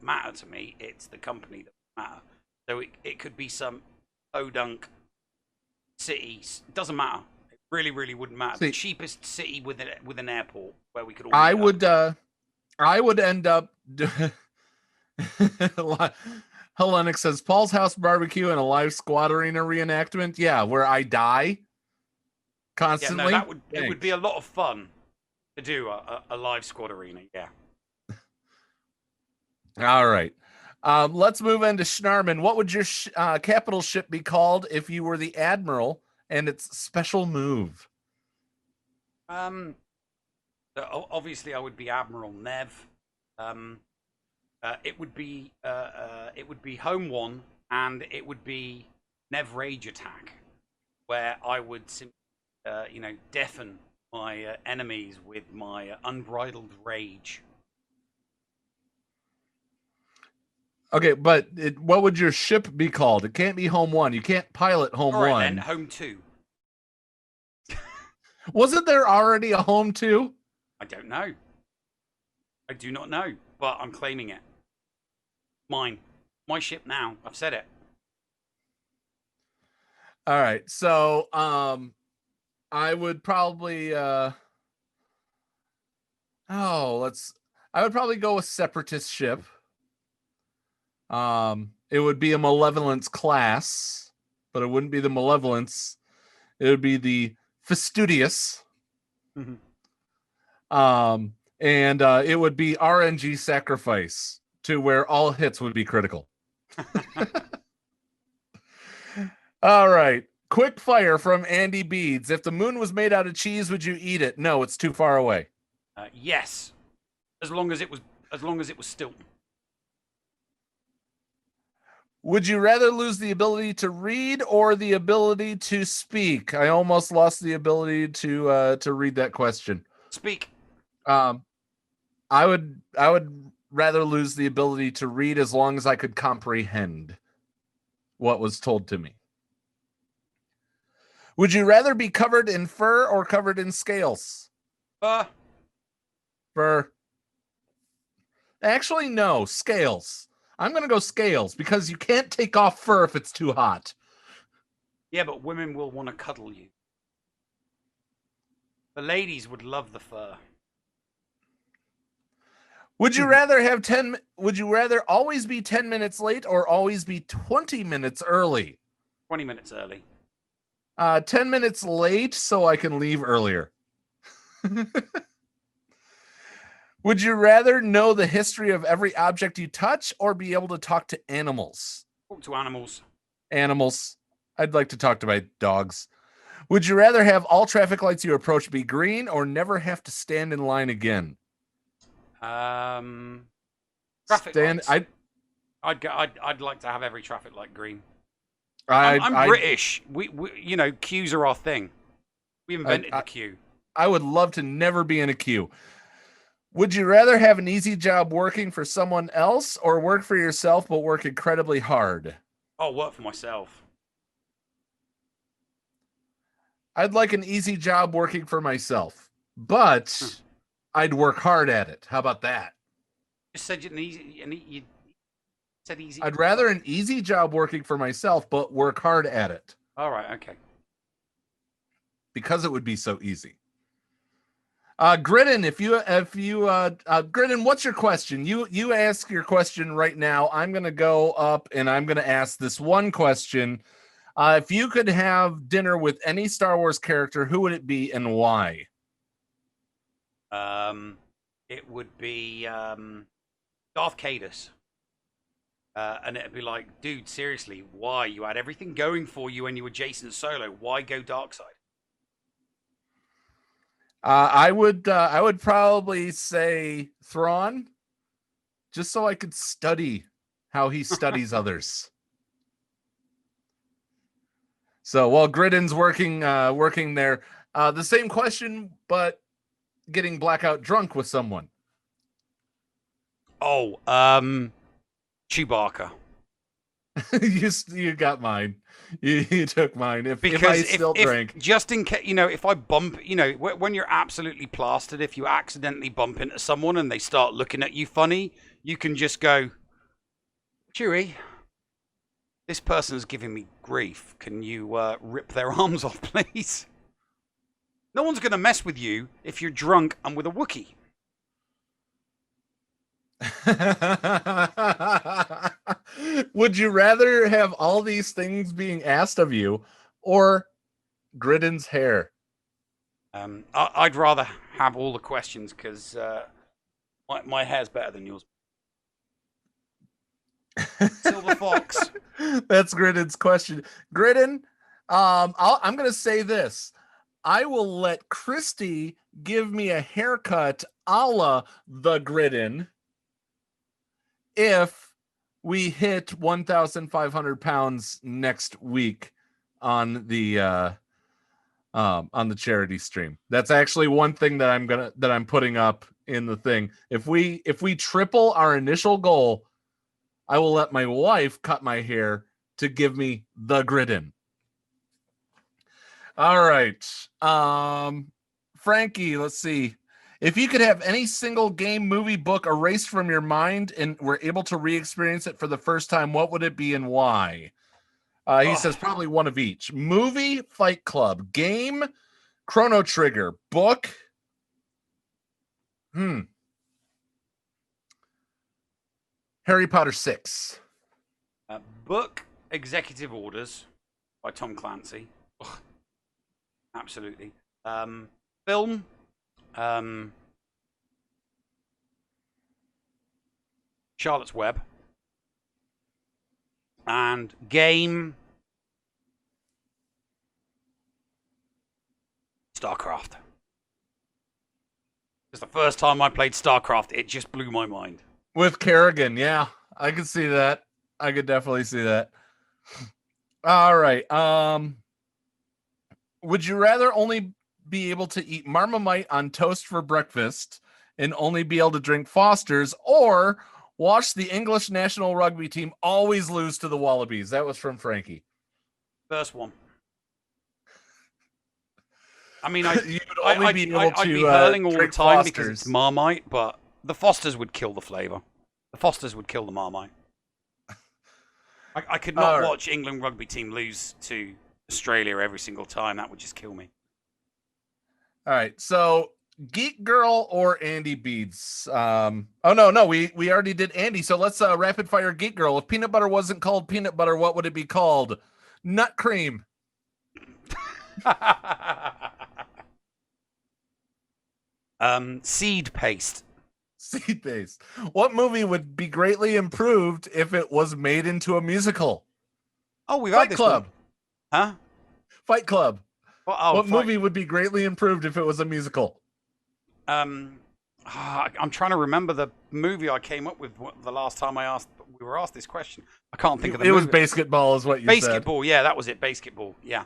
matter to me. It's the company that would matter. So it could be some podunk city. It doesn't matter. It really wouldn't matter. The cheapest city with an airport where we could all I would end up Hellenic says Paul's House Barbecue and a live squad arena reenactment. Yeah, where I die constantly. Yeah, no, it would be a lot of fun to do a live squad arena. Yeah. All right. Let's move into Schnarman. What would your capital ship be called if you were the admiral and its special move? Obviously, I would be Admiral Nev. It would be Home One, and it would be Nev Rage Attack, where I would simply, deafen my enemies with my unbridled rage. Okay, but what would your ship be called? It can't be Home One. You can't pilot Home All right, One. then, Home 2. Wasn't there already a Home 2? I don't know. I do not know, but I'm claiming it. Mine. My ship now. I've said it. All right, so I would probably I would probably go with Separatist ship. It would be a Malevolence class, but it wouldn't be the Malevolence. It would be the Fastidious. Mm-hmm. And it would be RNG Sacrifice, to where all hits would be critical. All right. Quick fire from Andy Beads. If the moon was made out of cheese, would you eat it? No, it's too far away. Yes. As long as it was Stilton. Would you rather lose the ability to read or the ability to speak? I almost lost the ability to read that question. Speak. I would rather lose the ability to read as long as I could comprehend what was told to me. Would you rather be covered in fur or covered in scales? Fur. Actually, no, scales. I'm going to go scales because you can't take off fur if it's too hot. Yeah, but women will want to cuddle you. The ladies would love the fur. Would you rather would you rather always be 10 minutes late or always be 20 minutes early? 20 minutes early. 10 minutes late so I can leave earlier. Would you rather know the history of every object you touch or be able to talk to animals? Talk to animals. Animals. I'd like to talk to my dogs. Would you rather have all traffic lights you approach be green or never have to stand in line again? Traffic lights. I'd like to have every traffic light green. I'm British. We queues are our thing. We invented the queue. I would love to never be in a queue. Would you rather have an easy job working for someone else or work for yourself but work incredibly hard? I'll work for myself. I'd like an easy job working for myself, but I'd work hard at it. How about that? Just said you said easy. I'd rather an easy job working for myself, but work hard at it. All right, okay. Because it would be so easy. Gridden, Gridden, what's your question? You ask your question right now. I'm gonna go up and I'm gonna ask this one question. If you could have dinner with any Star Wars character, who would it be and why? It would be Darth Cadus. And it'd be like, dude, seriously, why? You had everything going for you when you were Jason Solo. Why go dark side? I would probably say Thrawn, just so I could study how he studies others. So while Gridden's working there, the same question, but getting blackout drunk with someone. Oh, Chewbacca. You got mine. You took mine. If I still drank, just in case, if I bump, when you're absolutely plastered, if you accidentally bump into someone and they start looking at you funny, you can just go, Chewie, this person's giving me grief. Can you rip their arms off, please? No one's going to mess with you if you're drunk and with a Wookiee. Would you rather have all these things being asked of you or Gridden's hair? I'd rather have all the questions because my hair's better than yours. Silver Fox. That's Gridden's question. Gridden, I'm going to say this. I will let Christy give me a haircut a la the Gridden if we hit 1,500 pounds next week on the charity stream. That's actually one thing that I'm putting up in the thing. If we triple our initial goal, I will let my wife cut my hair to give me the Gridden. All right. Frankie, let's see. If you could have any single game, movie, book erased from your mind and were able to re-experience it for the first time, what would it be and why? He says probably one of each. Movie, Fight Club. Game, Chrono Trigger. Book. Harry Potter 6. Book, Executive Orders by Tom Clancy. Ugh. Absolutely. Film. Charlotte's Web. And game. StarCraft. It's the first time I played StarCraft. It just blew my mind. With Kerrigan, yeah. I could see that. I could definitely see that. All right. Would you rather only be able to eat Marmite on toast for breakfast and only be able to drink Foster's, or watch the English national rugby team always lose to the Wallabies? That was from Frankie. First one. I mean, I'd be hurling all the time Foster's because it's Marmite, but the Fosters would kill the flavor. The Fosters would kill the Marmite. I could not watch England rugby team lose to Australia every single time. That would just kill me. All right, so Geek Girl or Andy Beads? No, we already did Andy. So let's rapid fire Geek Girl. If peanut butter wasn't called peanut butter, what would it be called? Nut cream. Seed paste. Seed paste. What movie would be greatly improved if it was made into a musical? Oh, we've Fight had this Club. One. Huh? Fight Club. What Fight. movie would be greatly improved if it was a musical? I'm trying to remember the movie I came up with the last time we were asked this question. I can't think of the movie. It was Basketball is what you said. Basketball, yeah, that was it. Basketball, yeah.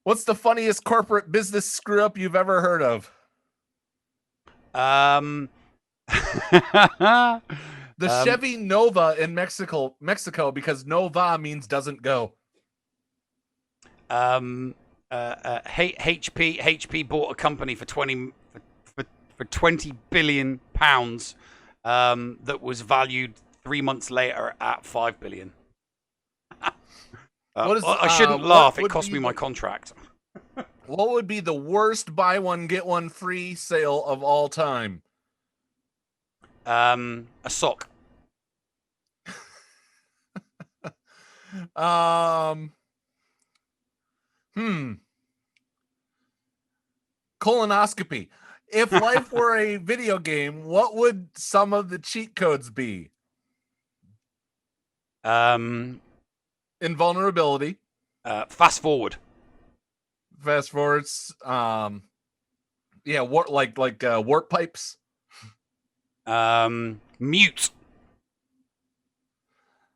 What's the funniest corporate business screw up you've ever heard of? The Chevy Nova in Mexico, because Nova means doesn't go. HP bought a company for for £20 billion that was valued 3 months later at $5 billion. I shouldn't laugh. It cost me my contract. What would be the worst buy one get one free sale of all time? A sock. Colonoscopy. If life were a video game, what would some of the cheat codes be? Invulnerability. Fast forward. Fast forwards. Warp pipes. Mute.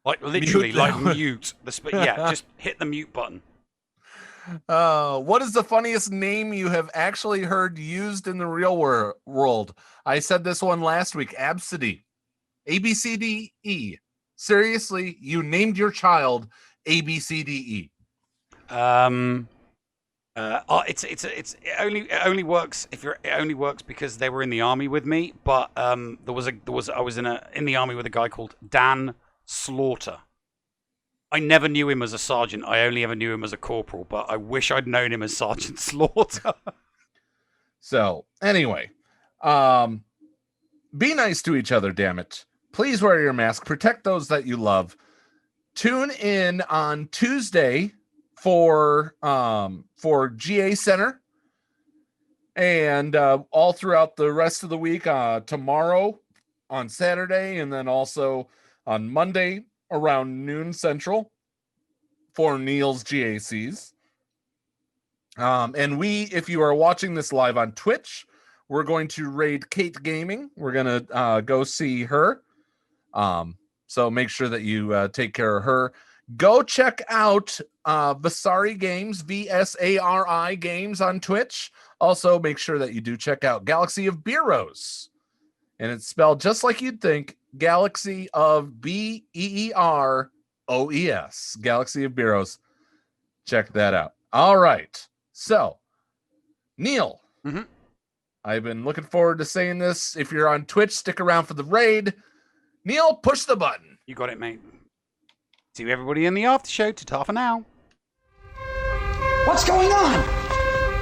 Like literally, mute. Just hit the mute button. What is the funniest name you have actually heard used in the real world? I said this one last week. Absidy. ABCDE. Seriously, you named your child ABCDE. It only works if it only works because they were in the army with me. But I was in the army with a guy called Dan Slaughter. I never knew him as a sergeant. I only ever knew him as a corporal, but I wish I'd known him as Sergeant Slaughter. So, anyway, be nice to each other, damn it. Please wear your mask. Protect those that you love. Tune in on Tuesday for GA Center and all throughout the rest of the week, tomorrow on Saturday, and then also on Monday around noon Central for Neil's GACs. And if you are watching this live on Twitch, we're going to raid Kate Gaming. We're going to go see her. So make sure that you take care of her. Go check out Vasari Games, VSARI Games on Twitch. Also, make sure that you do check out Galaxy of Beeroes. And it's spelled just like you'd think, Galaxy of BEEROES. Galaxy of Beeroes. Check that out. All right. So, Neil, I've been looking forward to saying this. If you're on Twitch, stick around for the raid. Neil, push the button. You got it, mate. See everybody in the after show to half an hour. What's going on?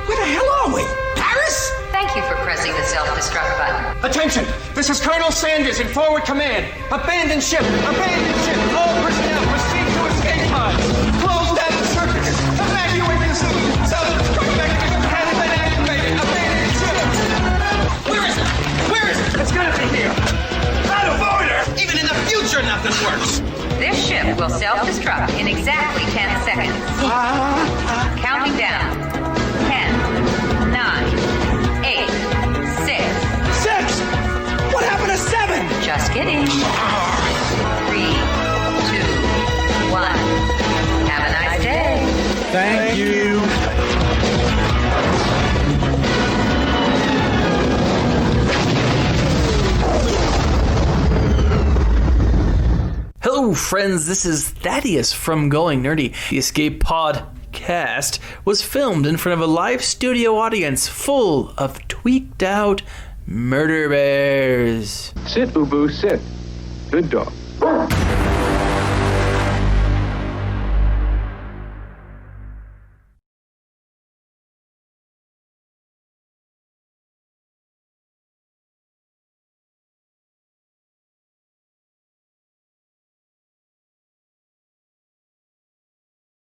Where the hell are we? Paris? Thank you for pressing the self-destruct button. Attention! This is Colonel Sanders in forward command. Abandon ship! Abandon ship! All personnel proceed to escape pods. Close down the circuits. Evacuate the city. Self-destruct mechanism has been activated. Abandon ship! Where is it? Where is it? It's gotta be here. Out of order! Even in the future, nothing works. This ship will self-destruct in exactly 10 seconds. Counting down. 10, 9, 8, 6. 6! What happened to 7? Just kidding. 3, 2, 1. Have a nice day. Thank you. Hello friends, this is Thaddeus from Going Nerdy. The Escape Podcast was filmed in front of a live studio audience full of tweaked out murder bears. Sit, Ubu, sit. Good dog.